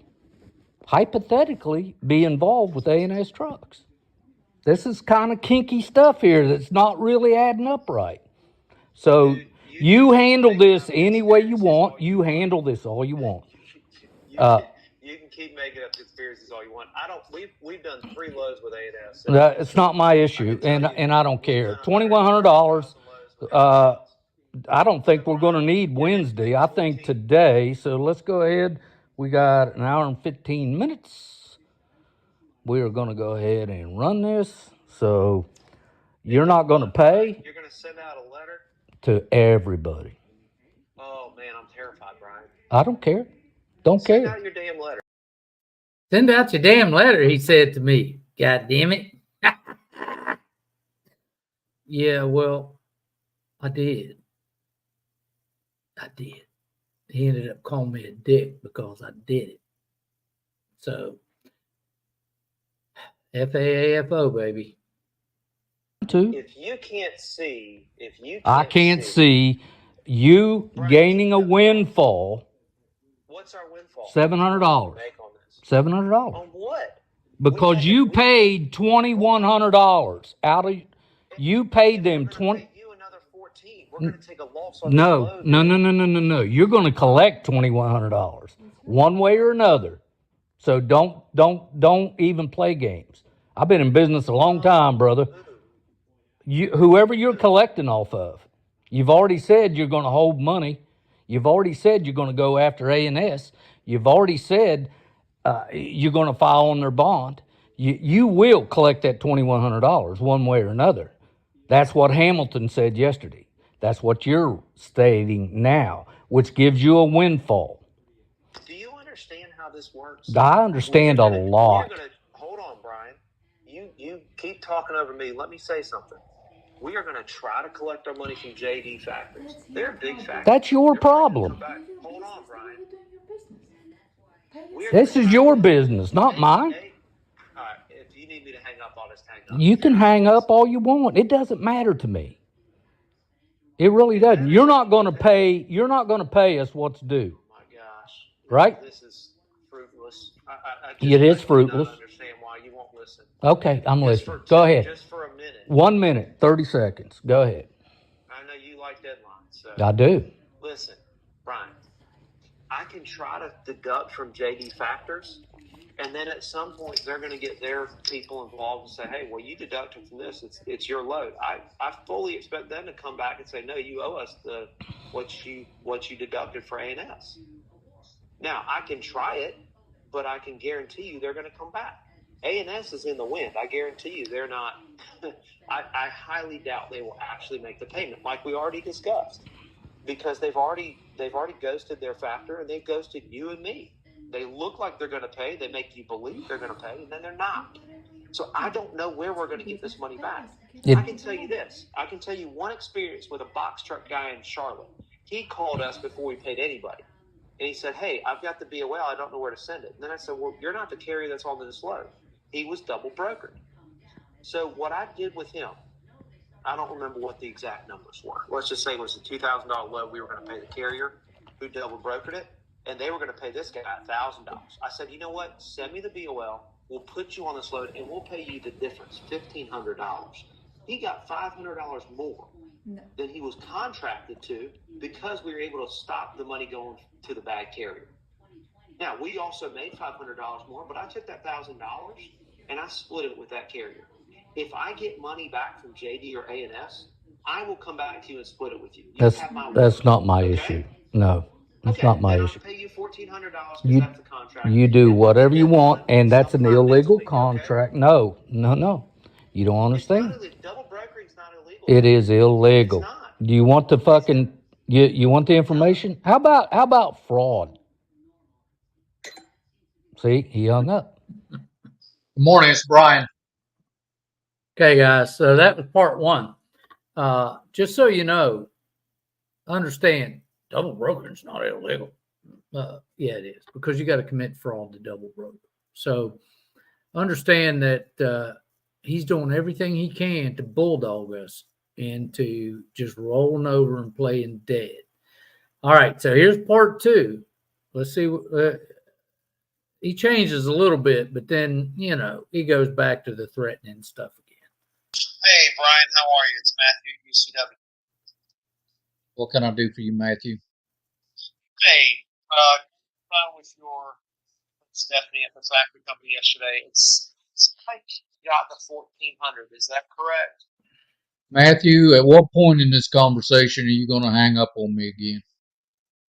hypothetically be involved with A&S trucks. This is kind of kinky stuff here that's not really adding up right. So you handle this any way you want. You handle this all you want. You can keep making up conspiracies all you want. We've done 3 loads with A&S. It's not my issue, and I don't care. $2,100. I don't think we're going to need Wednesday. I think today. So let's go ahead. We got an hour and 15 minutes. We are going to go ahead and run this. So you're not going to pay. You're going to send out a letter to everybody. Oh man, I'm terrified, Bryan. I don't care. Don't care. Send out your damn letter. Send out your damn letter, he said to me. God damn it. Yeah, well, I did. He ended up calling me a dick because I did it. So, FAAFO, baby. If you can't see, I can't see you gaining a windfall. What's our windfall? $700. $700. On what? Because you paid $2,100 out of. You paid them 20. You another 14. We're going to take a loss on No. You're going to collect $2,100 one way or another. So don't even play games. I've been in business a long time, brother. Whoever you're collecting off of, you've already said you're going to hold money. You've already said you're going to go after A&S. You've already said you're going to file on their bond. You will collect that $2,100 one way or another. That's what Hamilton said yesterday. That's what you're stating now, which gives you a windfall. Do you understand how this works? I understand a lot. Hold on, Bryan. You keep talking over me. Let me say something. We are going to try to collect our money from JD Factories. They're a big factory. That's your problem. Hold on, Bryan. This is your business, not mine. All right, if you need me to hang up, I'll just hang up. You can hang up all you want. It doesn't matter to me. It really doesn't. You're not going to pay us what's due. Oh my gosh. Right? This is fruitless. It is fruitless. I don't understand why you won't listen. Okay, I'm listening. Go ahead. Just for a minute. 1 minute, 30 seconds. Go ahead. I know you like deadlines. So. I do. Listen, Bryan, I can try to deduct from JD Factors, and then at some point they're going to get their people involved and say, hey, well, you deducted from this. It's your load. I fully expect them to come back and say, no, you owe us what you deducted for A&S. Now, I can try it, but I can guarantee you they're going to come back. A&S is in the wind. I guarantee you they're not. I highly doubt they will actually make the payment, like we already discussed, because they've already ghosted their factor, and they've ghosted you and me. They look like they're going to pay. They make you believe they're going to pay, and then they're not. So I don't know where we're going to get this money back. I can tell you this. I can tell you one experience with a box truck guy in Charlotte. He called us before we paid anybody. And he said, hey, I've got the BOL. I don't know where to send it. And then I said, well, you're not the carrier that's on this load. He was double brokered. So what I did with him, I don't remember what the exact numbers were. Let's just say it was a $2,000 load. We were going to pay the carrier who double brokered it, and they were going to pay this guy $1,000. I said, you know what? Send me the BOL. We'll put you on this load, and we'll pay you the difference, $1,500. He got $500 more than he was contracted to because we were able to stop the money going to the bad carrier. Now, we also made $500 more, but I took that $1,000 and I split it with that carrier. If I get money back from JD or A&S, I will come back to you and split it with you. That's not my issue. No, it's not my issue. I'll pay you $1,400 because You that's the contract. you do And we'll whatever get you that want, done and that's an sometime next illegal week, okay? contract. No. You don't It's not understand. illegal. Double brokering is not illegal. It is illegal. It's not. Do you want the fucking you want the information? How about fraud? See, he hung up. Good morning, it's Bryan. Okay, guys. So that was part one. Just so you know, understand, double brokering is not illegal. Yeah, it is, because you got to commit fraud to double broker. So understand that he's doing everything he can to bulldog us into just rolling over and playing dead. All right, so here's part two. Let's see. He changes a little bit, but then, he goes back to the threatening stuff again. Hey, Bryan, how are you? It's Matthew at UCW. What can I do for you, Matthew? Hey, with your Stephanie at the factory company yesterday. It's like you got the 1400. Is that correct? Matthew, at what point in this conversation are you going to hang up on me again?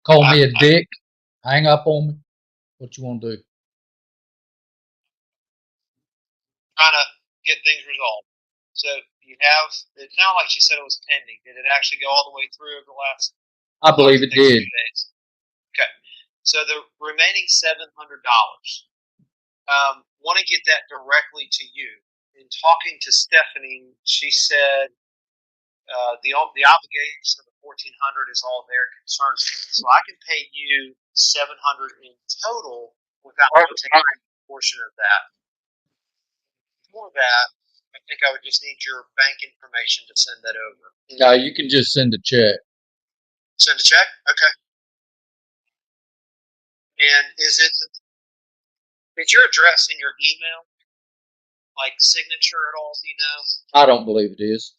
Call me a dick? Hang up on me? What you want to do? Trying to get things resolved. So you have, it sounded like she said it was pending. Did it actually go all the way through over the last? I believe it did. 2 days? Okay. So the remaining $700, want to get that directly to you. In talking to Stephanie, she said the obligation of the 1400 is all their concern. So I can pay you 700 in total without taking a portion of that. For that, I think I would just need your bank information to send that over. No, you can just send a check. Send a check? Okay. And is your address in your email? Like signature at all, do you know? I don't believe it is.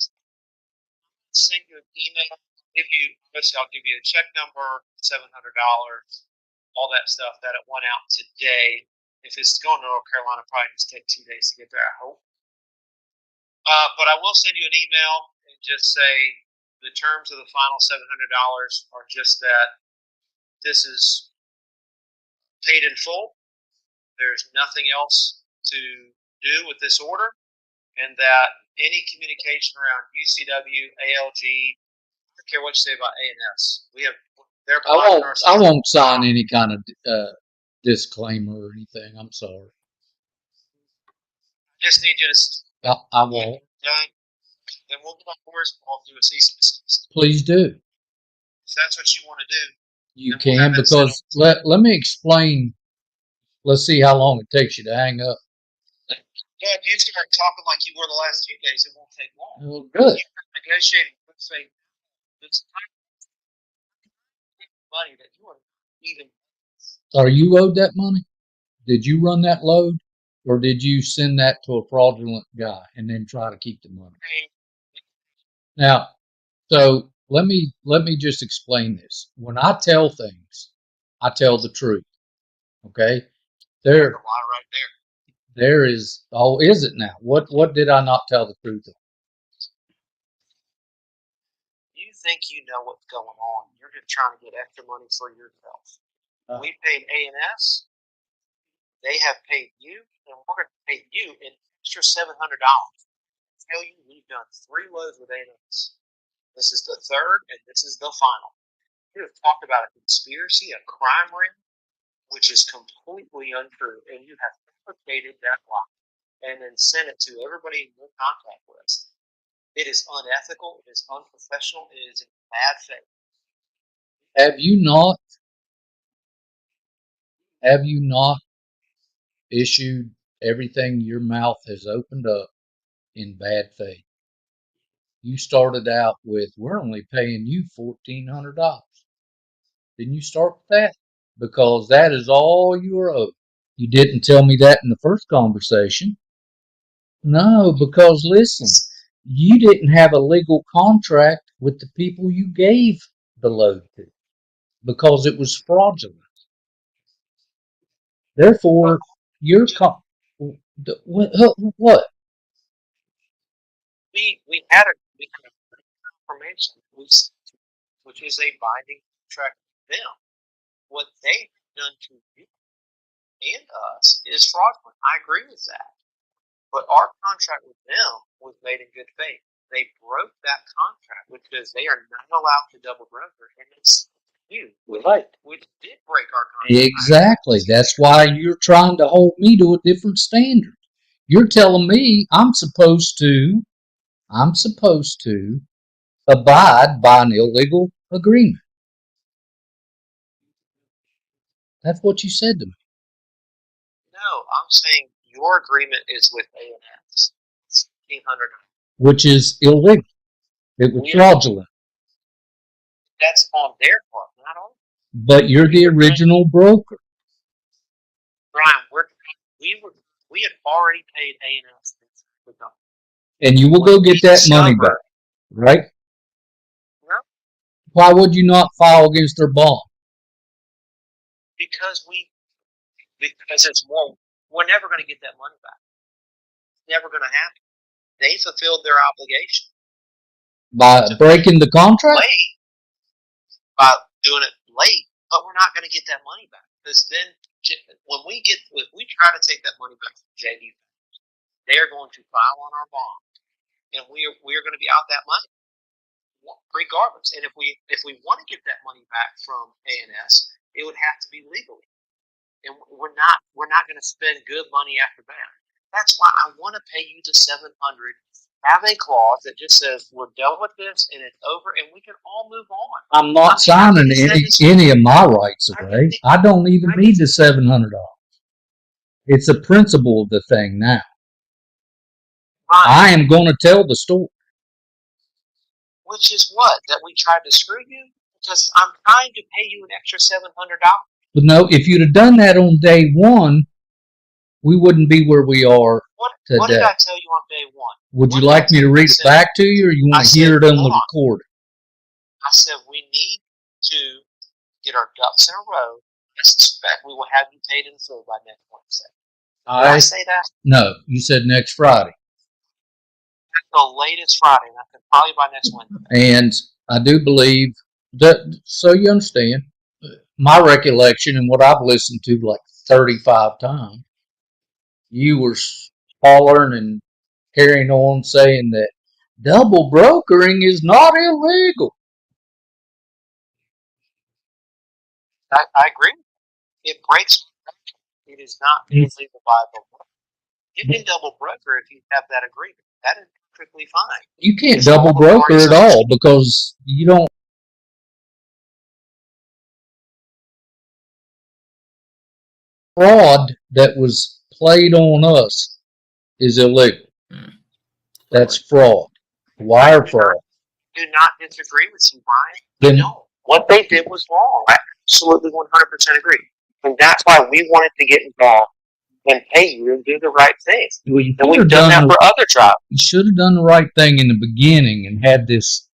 Send you an email. I'll give you a check number, $700, all that stuff that it went out today. If it's going to North Carolina, probably just take 2 days to get there, I hope. But I will send you an email and just say the terms of the final $700 are just that this is paid in full. There's nothing else to do with this order, and that any communication around UCW, ALG, I don't care what you say about A&S. I won't sign any kind of disclaimer or anything. I'm sorry. Just need you to. I won't. Then we'll get on board. We'll do a cease and desist. Please do. If that's what you want to do, you can, because let me explain. Let's see how long it takes you to hang up. Yeah, if you start talking like you were the last 2 days, it won't take long. Well, good. You're negotiating, let's say, this money that you are even. Are you owed that money? Did you run that load, or did you send that to a fraudulent guy and then try to keep the money? Now, so let me just explain this. When I tell things, I tell the truth. Okay? There is. Oh, is it now? What did I not tell the truth of? You think you know what's going on. You're just trying to get extra money for yourself. We paid A&S. They have paid you, and we're going to pay you an extra $700. Tell you we've done 3 loads with A&S. This is the third, and this is the final. You have talked about a conspiracy, a crime ring, which is completely untrue, and you have fabricated that lie and then sent it to everybody in your contact list. It is unethical. It is unprofessional. It is in bad faith. Have you not Have you not issued everything your mouth has opened up in bad faith? You started out with, we're only paying you $1,400. Didn't you start with that? Because that is all you are owed. You didn't tell me that in the first conversation. No, because listen, you didn't have a legal contract with the people you gave the load to because it was fraudulent. Therefore, your what? We had a confirmation, which is a binding contract with them. What they've done to you and us is fraudulent. I agree with that. But our contract with them was made in good faith. They broke that contract because they are not allowed to double broker, and it's you, which did break our contract. Exactly. That's why you're trying to hold me to a different standard. You're telling me I'm supposed to abide by an illegal agreement. That's what you said to me. No, I'm saying your agreement is with A&S. It's $1,500. Which is illegal. It was fraudulent. That's on their part, not on. But you're the original broker. Bryan, we had already paid A&S with them. And you will go get that money back, right? No. Why would you not file against their bond? Because it's more. We're never going to get that money back. It's never going to happen. They fulfilled their obligation By breaking the contract? late, by doing it late, but we're not going to get that money back because then if we try to take that money back from JD, they are going to file on our bond, and we are going to be out that money regardless. And if we want to get that money back from A&S, it would have to be legally. And we're not going to spend good money after that. That's why I want to pay you the $700. Have a clause that just says we're done with this and it's over, and we can all move on. I'm not signing any of my rights away. I don't even need the $700. It's a principle of the thing now. I am going to tell the story. Which is what? That we tried to screw you? Because I'm trying to pay you an extra $700. But no, if you'd have done that on day one, we wouldn't be where we are today. What did I tell you on day one? Would you like me to read it back to you, or you want to hear it on the recording? I said we need to get our ducks in a row. I suspect we will have you paid in full by next Wednesday. Did I say that? No, you said next Friday. The latest Friday, and I said probably by next Wednesday. And I do believe that, so you understand, my recollection and what I've listened to like 35 times, you were hollering and carrying on saying that double brokering is not illegal. I agree. It breaks. It is not illegal by the law. You can double broker if you have that agreement. That is perfectly fine. You can't double broker at all because you don't. Fraud that was played on us is illegal. That's fraud. Wire fraud. Do not disagree with you, Bryan. No. What they did was wrong. I absolutely 100% agree. And that's why we wanted to get involved and pay you and do the right thing. Well, and we've done that for other jobs. You should have done the right thing in the beginning and had this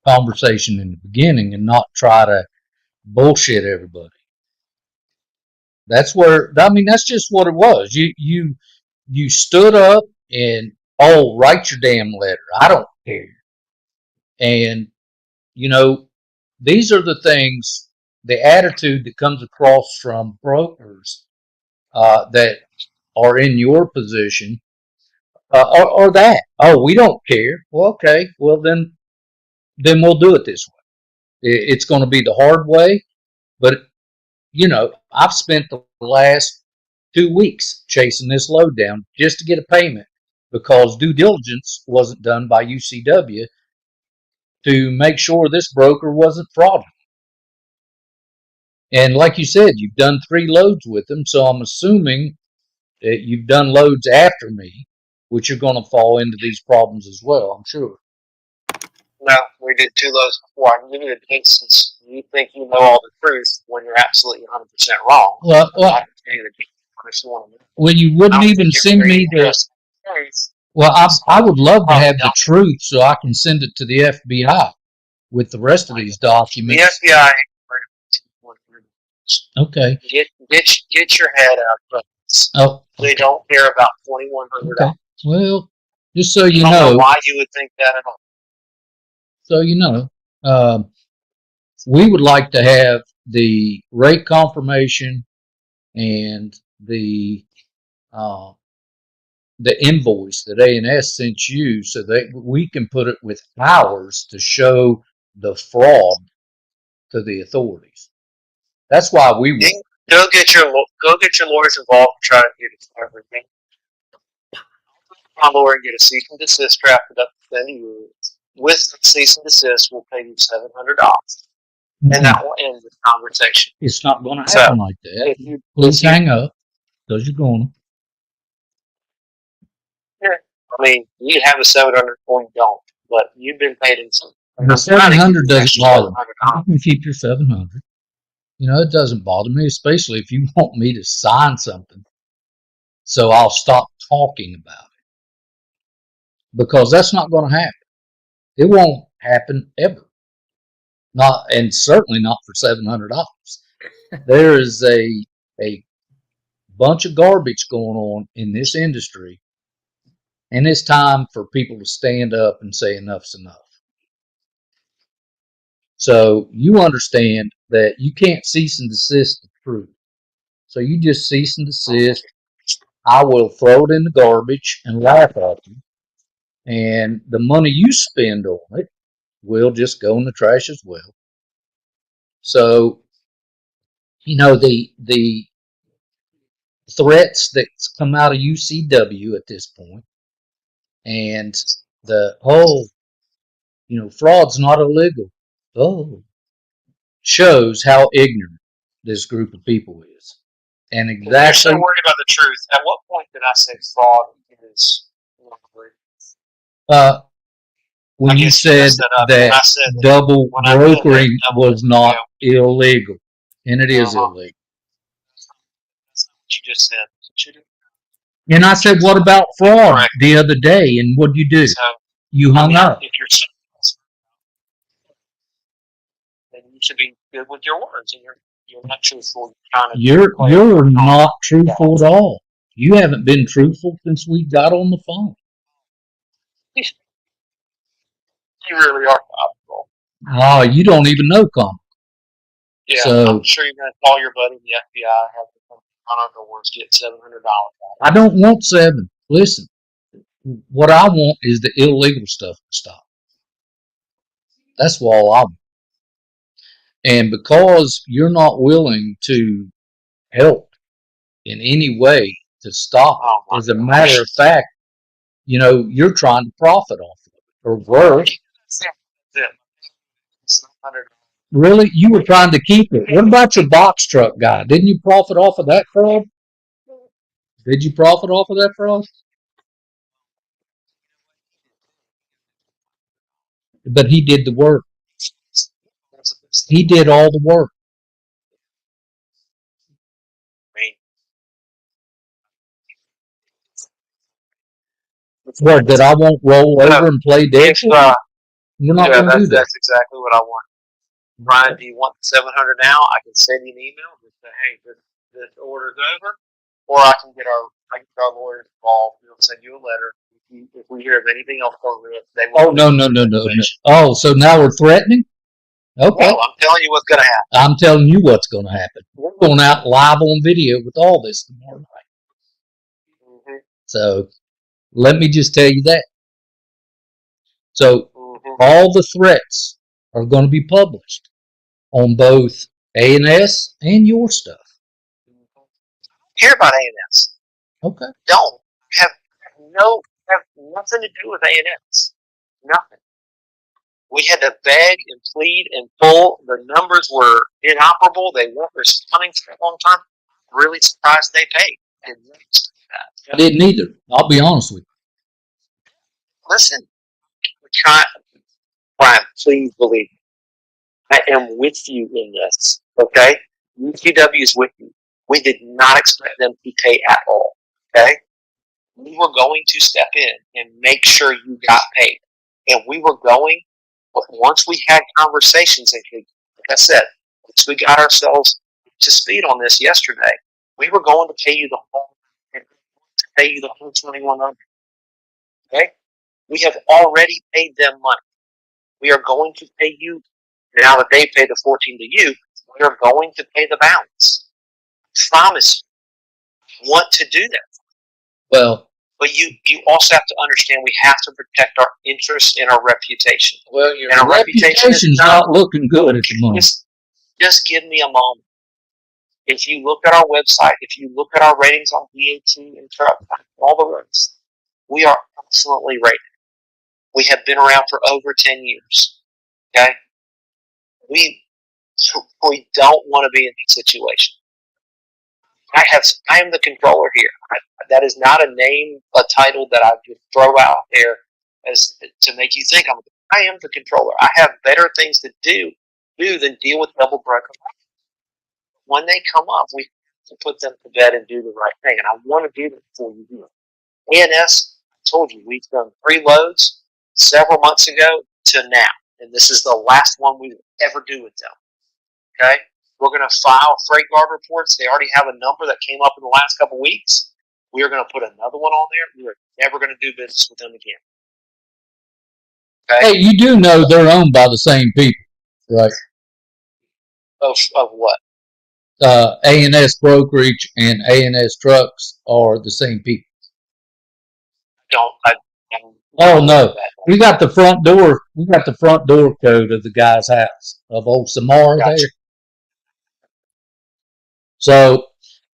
conversation in the beginning and not try to bullshit everybody. That's just what it was. You stood up and, write your damn letter. I don't care. And, these are the things, the attitude that comes across from brokers that are in your position, or that, we don't care. Well, okay, well then we'll do it this way. It's going to be the hard way, but I've spent the last 2 weeks chasing this load down just to get a payment because due diligence wasn't done by UCW to make sure this broker wasn't fraudulent. And like you said, you've done 3 loads with them, so I'm assuming that you've done loads after me, which are going to fall into these problems as well, I'm sure. No, we did 2 loads before. I'm giving you an instance. You think you know all the truth when you're absolutely 100% wrong. Well, I can tell you the honest one. well, you wouldn't even send me the. Well, I would love to have the truth so I can send it to the FBI with the rest of these documents. The FBI. Okay. Get your head out. Oh, They don't care about $2,100. okay. Well, just so you I don't know, know why you would think that at all. so you know, we would like to have the rate confirmation and the invoice that A&S sent you, so that we can put it with ours to show the fraud to the authorities. That's why we want. Go get your lawyers involved and try to get it everything. My lawyer and get a cease and desist drafted up to send you. With the cease and desist, we'll pay you $700, and that will end the conversation. It's not going to happen like that. Please hang up, because you're going to. Yeah. I mean, you have a 700 point, don't, but you've been paid in some. The 700 doesn't bother me. You can keep your 700. You know, it doesn't bother me, especially if you want me to sign something. So I'll stop talking about it. Because that's not going to happen. It won't happen ever. Not, and certainly not for $700. There is a bunch of garbage going on in this industry, and it's time for people to stand up and say enough's enough. So you understand that you can't cease and desist the truth. So you just cease and desist. I will throw it in the garbage and laugh at you. And the money you spend on it will just go in the trash as well. So, you know, the threats that come out of UCW at this point, and the whole, you know, fraud's not illegal. Oh, shows how ignorant this group of people is. And exactly. You're so worried about the truth. At what point did I say fraud is? When you said that double brokering was not illegal, and it is illegal. That's not what you just said. And I said, what about fraud the other day? And what did you do? You hung up. If you're, then you should be good with your words, and you're not truthful. You're not truthful at all. You haven't been truthful since we got on the phone. You really are comical. Oh, you don't even know comical. Yeah, so, I'm sure you're going to call your buddy in the FBI, have to come on our doors, get $700. I don't want 7. Listen, what I want is the illegal stuff to stop. That's all I want. And because you're not willing to help in any way to stop it, as a matter of fact, you know, you're trying to profit off of it, or worse. Really? You were trying to keep it. What about your box truck guy? Didn't you profit off of that fraud? Did you profit off of that fraud? But he did the work. He did all the work. What, that I won't roll over and play dead? You're not going to do that. That's exactly what I want. Bryan, do you want the 700 now? I can send you an email and say, hey, this order's over. Or I can get our lawyers involved. We'll send you a letter. If we hear of anything else over it, they will. Oh, no. Oh, so now we're threatening? Okay. Well, I'm telling you what's going to happen. I'm telling you what's going to happen. We're going out live on video with all this tomorrow night. Mm-hmm. So let me just tell you that. So all the threats are going to be published on both A&S and your stuff. Care about A&S. Okay. Don't have nothing to do with A&S. Nothing. We had to beg and plead and pull. The numbers were inoperable. They weren't responding for a long time. Really surprised they paid. I didn't expect that. I didn't either. I'll be honest with you. Listen, we're trying. Bryan, please believe me. I am with you in this. Okay? UCW is with you. We did not expect them to pay at all. Okay? We were going to step in and make sure you got paid. And we were going, but once we had conversations, and like I said, once we got ourselves to speed on this yesterday, we were going to pay you the whole, to pay you the whole 2100. Okay? We have already paid them money. We are going to pay you, now that they pay the 14 to you, we are going to pay the balance. Promise you, want to do that. Well, but you also have to understand we have to protect our interests and our reputation. Well, your and our reputation's not looking good at the moment. Just give me a moment. If you look at our website, if you look at our ratings on DAT and truck, all the roads, we are excellently rated. We have been around for over 10 years. Okay? We don't want to be in this situation. I am the controller here. That is not a name, a title that I would throw out there as to make you think I am the controller. I have better things to do than deal with double broker. When they come up, we have to put them to bed and do the right thing. And I want to do that before you do it. ANS, I told you, we've done 3 loads several months ago to now. And this is the last one we will ever do with them. Okay? We're going to file freight guard reports. They already have a number that came up in the last couple of weeks. We are going to put another one on there. We are never going to do business with them again. Okay? Hey, you do know they're owned by the same people, right? Of what? ANS Brokerage and ANS Trucks are the same people. Oh no, we got the front door. We got the front door code of the guy's house of old Samara there. So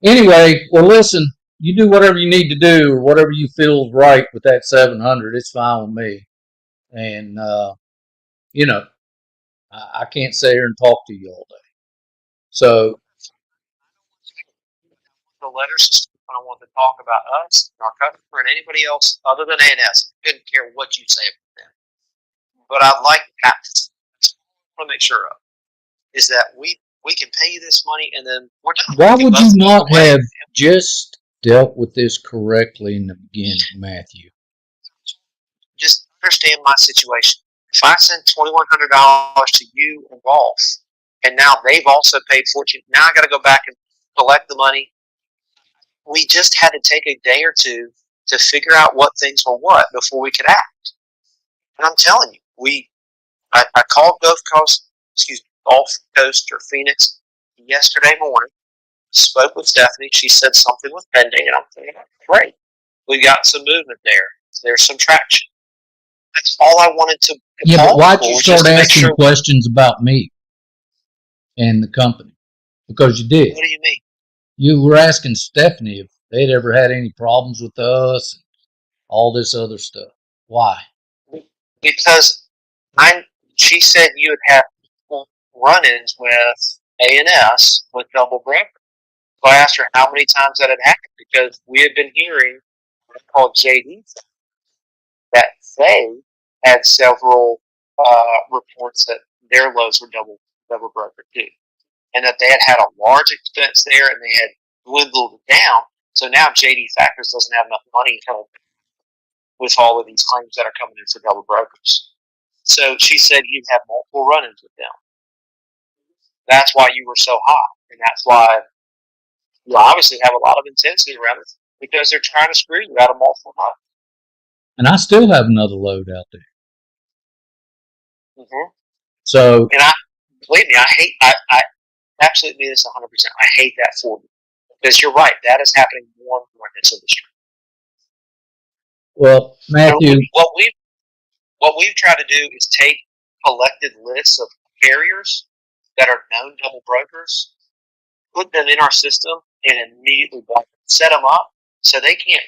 anyway, well, listen, you do whatever you need to do or whatever you feel is right with that 700. It's fine with me. And, you know, I can't sit here and talk to you all day. So the letter system, I don't want to talk about us, our customer, and anybody else other than ANS. I couldn't care what you say about them. But I'd like to want to make sure of is that we can pay you this money and then we're done. Why would you not have just dealt with this correctly in the beginning, Matthew? Just understand my situation. If I send $2,100 to you and Rolf, and now they've also paid $14, now I got to go back and collect the money. We just had to take a day or two to figure out what things were what before we could act. And I'm telling you, I called Gulf Coast or Phoenix yesterday morning, spoke with Stephanie. She said something was pending, and I'm thinking, great. We got some movement there. There's some traction. That's all I wanted to. Yeah, but why'd you start asking questions about me and the company? Because you did. What do you mean? You were asking Stephanie if they'd ever had any problems with us and all this other stuff. Why? Because she said you would have run-ins with ANS with double broker. So I asked her how many times that had happened because we had been hearing what's called JD that they had several reports that their loads were double broker too, and that they had a large expense there and they had dwindled it down. So now JD Factors doesn't have enough money to help with all of these claims that are coming in for double brokers. So she said you'd have multiple run-ins with them. That's why you were so hot, and that's why you obviously have a lot of intensity around it because they're trying to screw you out of multiple times. And I still have another load out there. Mm-hmm. So, and believe me, I absolutely mean this 100%. I hate that for you because you're right. That is happening more and more in this industry. Well, Matthew, what we've tried to do is take collected lists of carriers that are known double brokers, put them in our system, and immediately set them up so they can't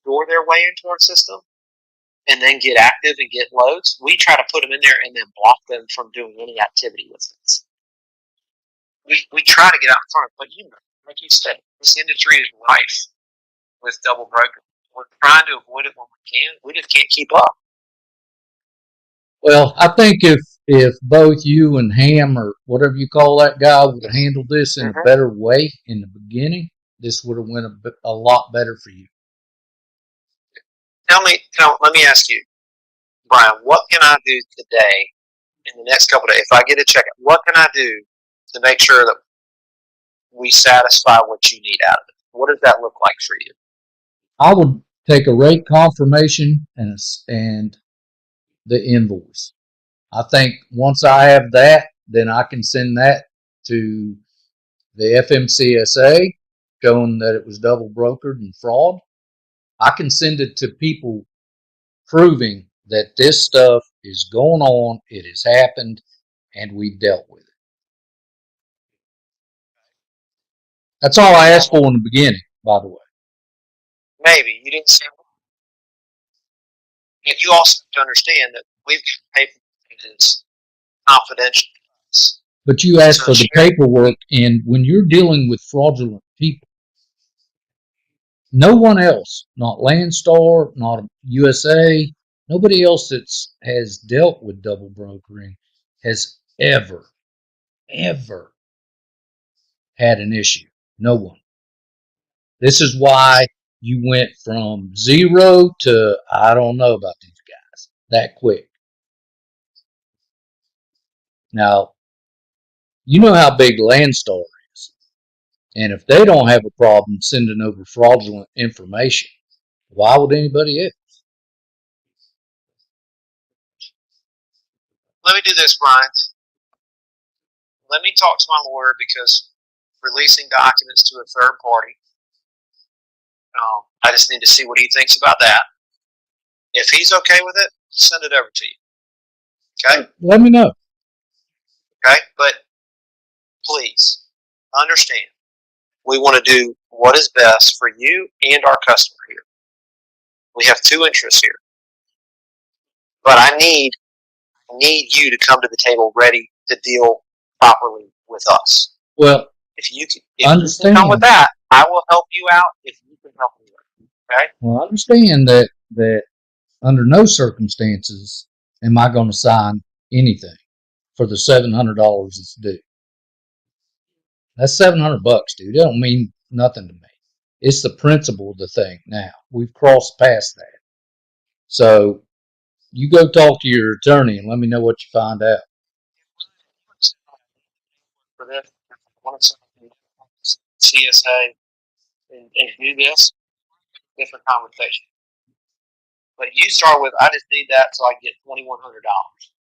door their way into our system. and then get active and get loads. We try to put them in there and then block them from doing any activity with us. We try to get out in front of it, but like you said, this industry is rife with double broker. We're trying to avoid it when we can. We just can't keep up. Well, I think if both you and Ham or whatever you call that guy would have handled this in a better way in the beginning, this would have went a lot better for you. Let me ask you, Brian, what can I do today in the next couple of days? If I get a check, what can I do to make sure that we satisfy what you need out of it? What does that look like for you? I would take a rate confirmation and the invoice. I think once I have that, then I can send that to the FMCSA showing that it was double brokered and fraud. I can send it to people proving that this stuff is going on, it has happened, and we've dealt with it. That's all I asked for in the beginning, by the way. Maybe. You didn't say that. You also have to understand that we've got paper that is confidential. But you asked for the paperwork, and when you're dealing with fraudulent people, no one else, not Landstar, not USA, nobody else that has dealt with double brokering has ever had an issue. No one. This is why you went from 0 to I don't know about these guys that quick. Now, you know how big Landstar is. And if they don't have a problem sending over fraudulent information, why would anybody else? Let me do this, Brian. Let me talk to my lawyer because releasing documents to a third party, I just need to see what he thinks about that. If he's okay with it, send it over to you. Okay? Let me know. Okay? But please understand, we want to do what is best for you and our customer here. We have two interests here. But I need you to come to the table ready to deal properly with us. Well, if you can come with that, I will help you out if you can help me out. Okay? Well, I understand that under no circumstances am I going to sign anything for the $700 it's due. That's $700, dude. That don't mean nothing to me. It's the principle of the thing now. We've crossed past that. So you go talk to your attorney and let me know what you find out. For this, I want to CSA and do this, different conversation. But you start with, I just need that so I get $2,100.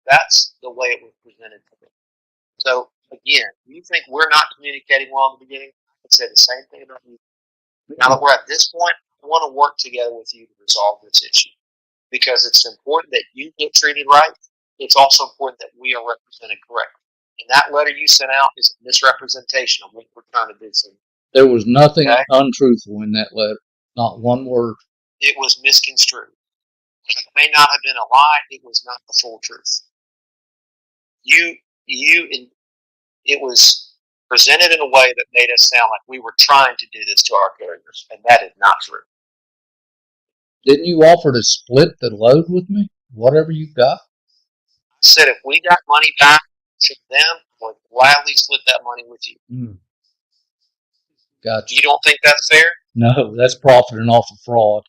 That's the way it was presented to me. So again, you think we're not communicating well in the beginning? I would say the same thing about you. Now that we're at this point, I want to work together with you to resolve this issue because it's important that you get treated right. It's also important that we are represented correctly. And that letter you sent out is a misrepresentation of what we're trying to do. So there was nothing untruthful in that letter. Not one word. It was misconstrued. It may not have been a lie. It was not the full truth. It was presented in a way that made us sound like we were trying to do this to our carriers, and that is not true. Didn't you offer to split the load with me? Whatever you got? I said if we got money back to them, I would gladly split that money with you. Gotcha. You don't think that's fair? No, that's profiting off of fraud.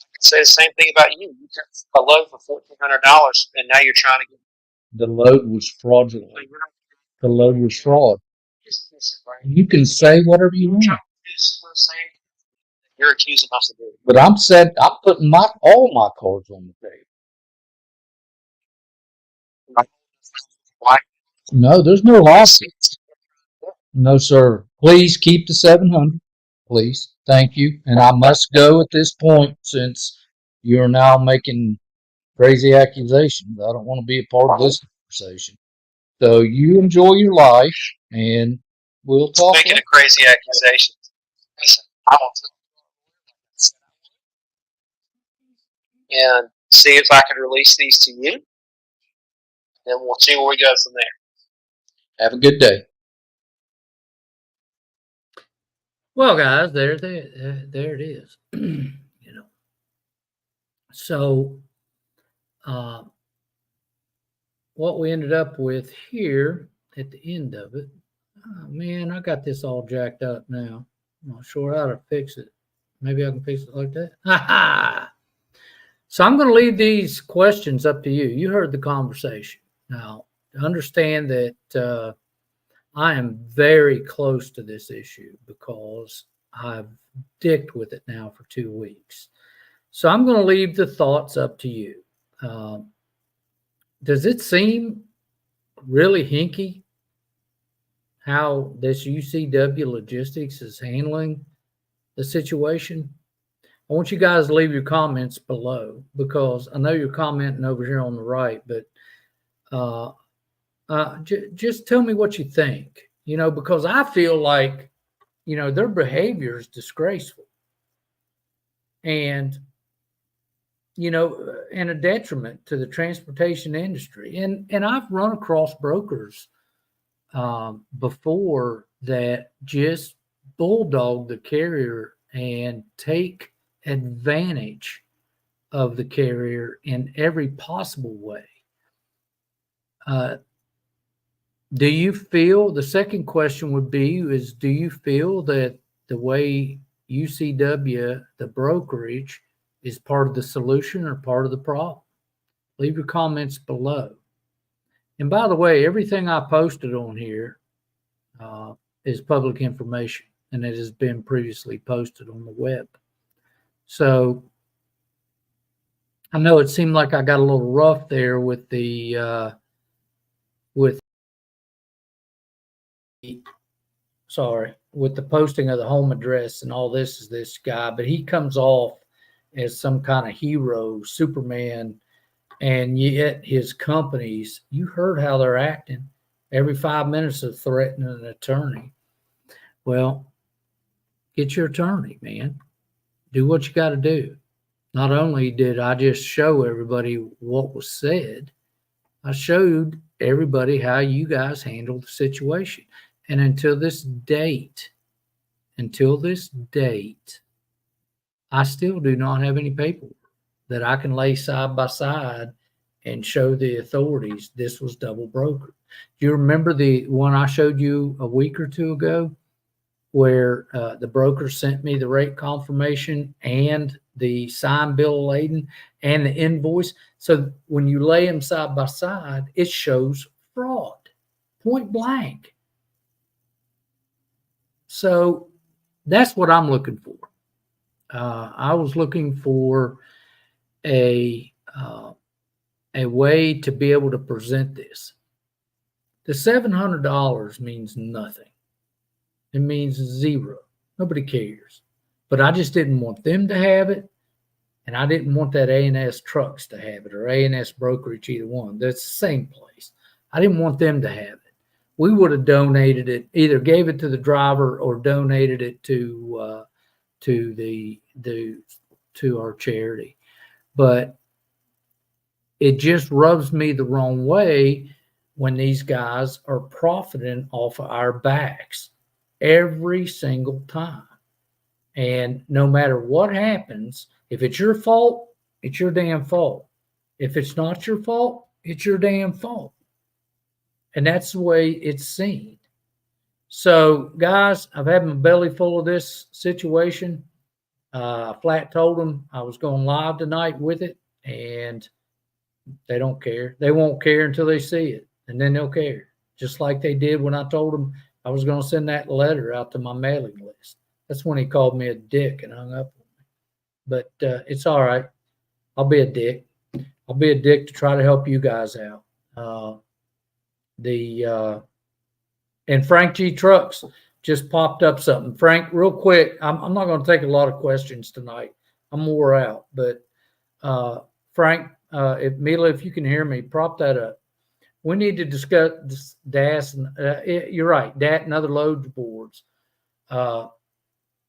I say the same thing about you. You took a load for $1,400, and now you're trying to get. The load was fraudulent. The load was fraud. You can say whatever you want. You're accusing us of doing it. But I'm putting all my cards on the table. Why? No, there's no lawsuits. No, sir. Please keep the 700. Please. Thank you. And I must go at this point since you're now making crazy accusations. I don't want to be a part of this conversation. So you enjoy your life, and we'll talk. Speaking of crazy accusations, listen, I will and see if I can release these to you. And we'll see where we go from there. Have a good day. Well, guys, there it is. You know, so what we ended up with here at the end of it, oh, man, I got this all jacked up now. I'm not sure how to fix it. Maybe I can fix it like that. Ha ha! So I'm going to leave these questions up to you. You heard the conversation. Now, understand that I am very close to this issue because I've dicked with it now for 2 weeks. So I'm going to leave the thoughts up to you. Does it seem really hinky how this UCW Logistics is handling the situation? I want you guys to leave your comments below because I know you're commenting over here on the right, but just tell me what you think, you know, because I feel like, you know, their behavior is disgraceful and, you know, and a detriment to the transportation industry. And I've run across brokers before that just bulldog the carrier and take advantage of the carrier in every possible way. Do you feel, the second question would be, is do you feel that the way UCW, the brokerage, is part of the solution or part of the problem? Leave your comments below. And by the way, everything I posted on here is public information, and it has been previously posted on the web. So I know it seemed like I got a little rough there with the with the posting of the home address and all this is this guy, but he comes off as some kind of hero, Superman, and yet his companies, you heard how they're acting. Every 5 minutes of threatening an attorney. Well, get your attorney, man. Do what you got to do. Not only did I just show everybody what was said, I showed everybody how you guys handled the situation. And until this date, I still do not have any paperwork that I can lay side by side and show the authorities this was double brokered. Do you remember the one I showed you a week or two ago where the broker sent me the rate confirmation and the signed bill of lading and the invoice? So when you lay them side by side, it shows fraud, point blank. So that's what I'm looking for. I was looking for a way to be able to present this. The $700 means nothing. It means zero. Nobody cares. But I just didn't want them to have it, and I didn't want that A&S Trucks to have it or A&S Brokerage, either one. That's the same place. I didn't want them to have it. We would have donated it, either gave it to the driver or donated it to our charity. But it just rubs me the wrong way when these guys are profiting off of our backs every single time. And no matter what happens, if it's your fault, it's your damn fault. If it's not your fault, it's your damn fault. And that's the way it's seen. So, guys, I've had my belly full of this situation. I flat told them I was going live tonight with it, and they don't care. They won't care until they see it, and then they'll care. Just like they did when I told them I was going to send that letter out to my mailing list. That's when he called me a dick and hung up on me. But it's all right. I'll be a dick. I'll be a dick to try to help you guys out. And Frank G. Trucks just popped up something. Frank, real quick, I'm not going to take a lot of questions tonight. I'm wore out. But Frank, if you can hear me, prop that up. We need to discuss this DAS. You're right, DAT and other load boards.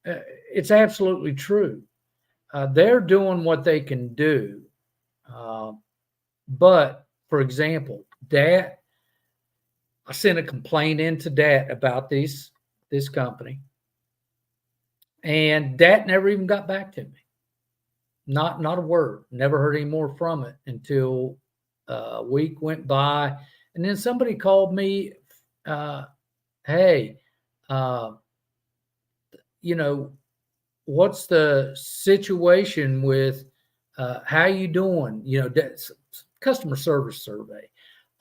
It's absolutely true. They're doing what they can do But for example, I sent a complaint into DAT about this company, and DAT never even got back to me. Not a word. Never heard any more from it until a week went by, and then somebody called me. Hey, what's the situation with how you doing? Customer service survey.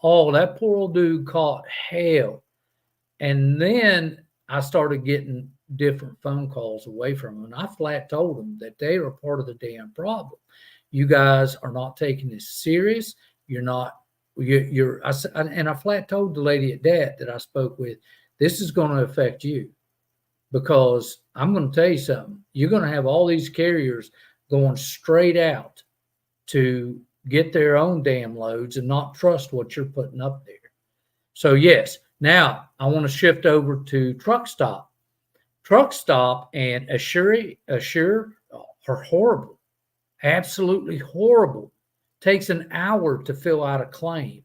Oh, that poor old dude caught hell. And then I started getting different phone calls away from him. And I flat told them that they are part of the damn problem. You guys are not taking this serious. And I flat told the lady at that I spoke with, this is going to affect you, because I'm going to tell you something. You're going to have all these carriers going straight out to get their own damn loads and not trust what you're putting up there. So yes, now I want to shift over to Truck Stop. Truck Stop and Assure are horrible, absolutely horrible. Takes an hour to fill out a claim.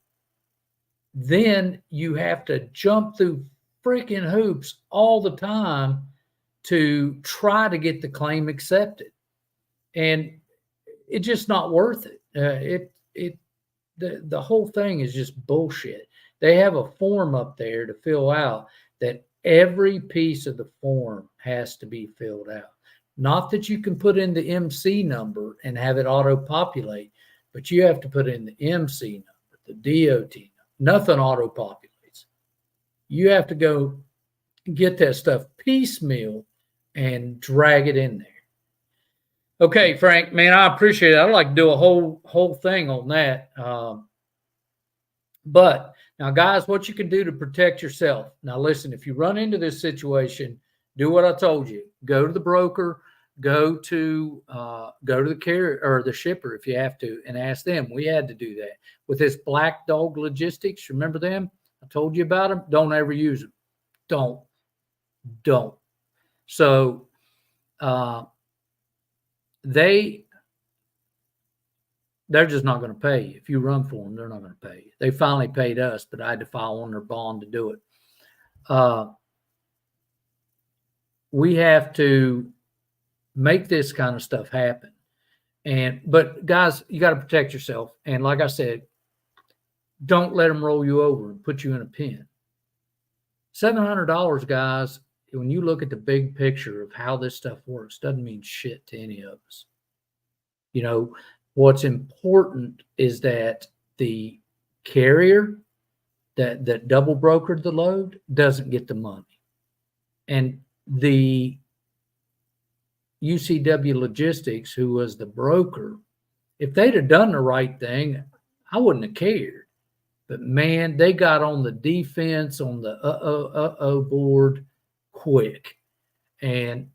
Then you have to jump through freaking hoops all the time to try to get the claim accepted, and it's just not worth it. The whole thing is just bullshit. They have a form up there to fill out that every piece of the form has to be filled out. Not that you can put in the MC number and have it auto-populate, but you have to put in the MC number, the DOT number. Nothing auto-populates. You have to go get that stuff piecemeal and drag it in there. Okay, Frank, man, I appreciate it. I'd like to do a whole thing on that. But now, guys, what you can do to protect yourself. Now, listen, if you run into this situation, do what I told you. Go to the broker, go to the carrier or the shipper if you have to, and ask them. We had to do that with this Black Dog Logistics. Remember them? I told you about them. Don't ever use them. Don't. So they're just not going to pay you. If you run for them, they're not going to pay you. They finally paid us, but I had to file on their bond to do it. We have to make this kind of stuff happen. But guys, you got to protect yourself. And like I said, don't let them roll you over and put you in a pen. $700, guys, when you look at the big picture of how this stuff works, doesn't mean shit to any of us. What's important is that the carrier that double brokered the load doesn't get the money. And the UCW Logistics, who was the broker, if they'd have done the right thing, I wouldn't have cared. But man, they got on the defense on the board quick. And,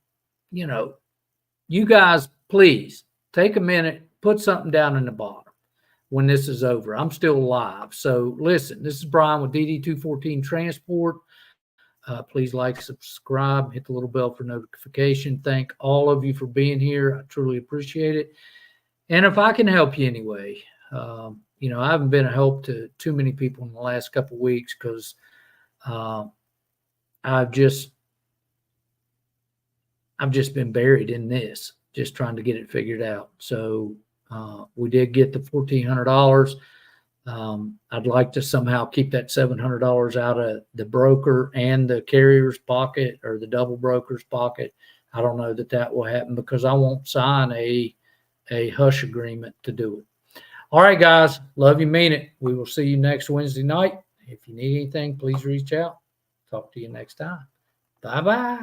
you guys, please take a minute, put something down in the bottom when this is over. I'm still live. So listen, this is Bryan with DD214 Transport. Please like, subscribe, hit the little bell for notification. Thank all of you for being here. I truly appreciate it. And if I can help you anyway, I haven't been a help to too many people in the last couple of weeks because I've just been buried in this, just trying to get it figured out. So we did get the $1,400. I'd like to somehow keep that $700 out of the broker and the carrier's pocket or the double broker's pocket. I don't know that will happen because I won't sign a hush agreement to do it. All right, guys. Love you, mean it. We will see you next Wednesday night. If you need anything, please reach out. Talk to you next time. Bye-bye.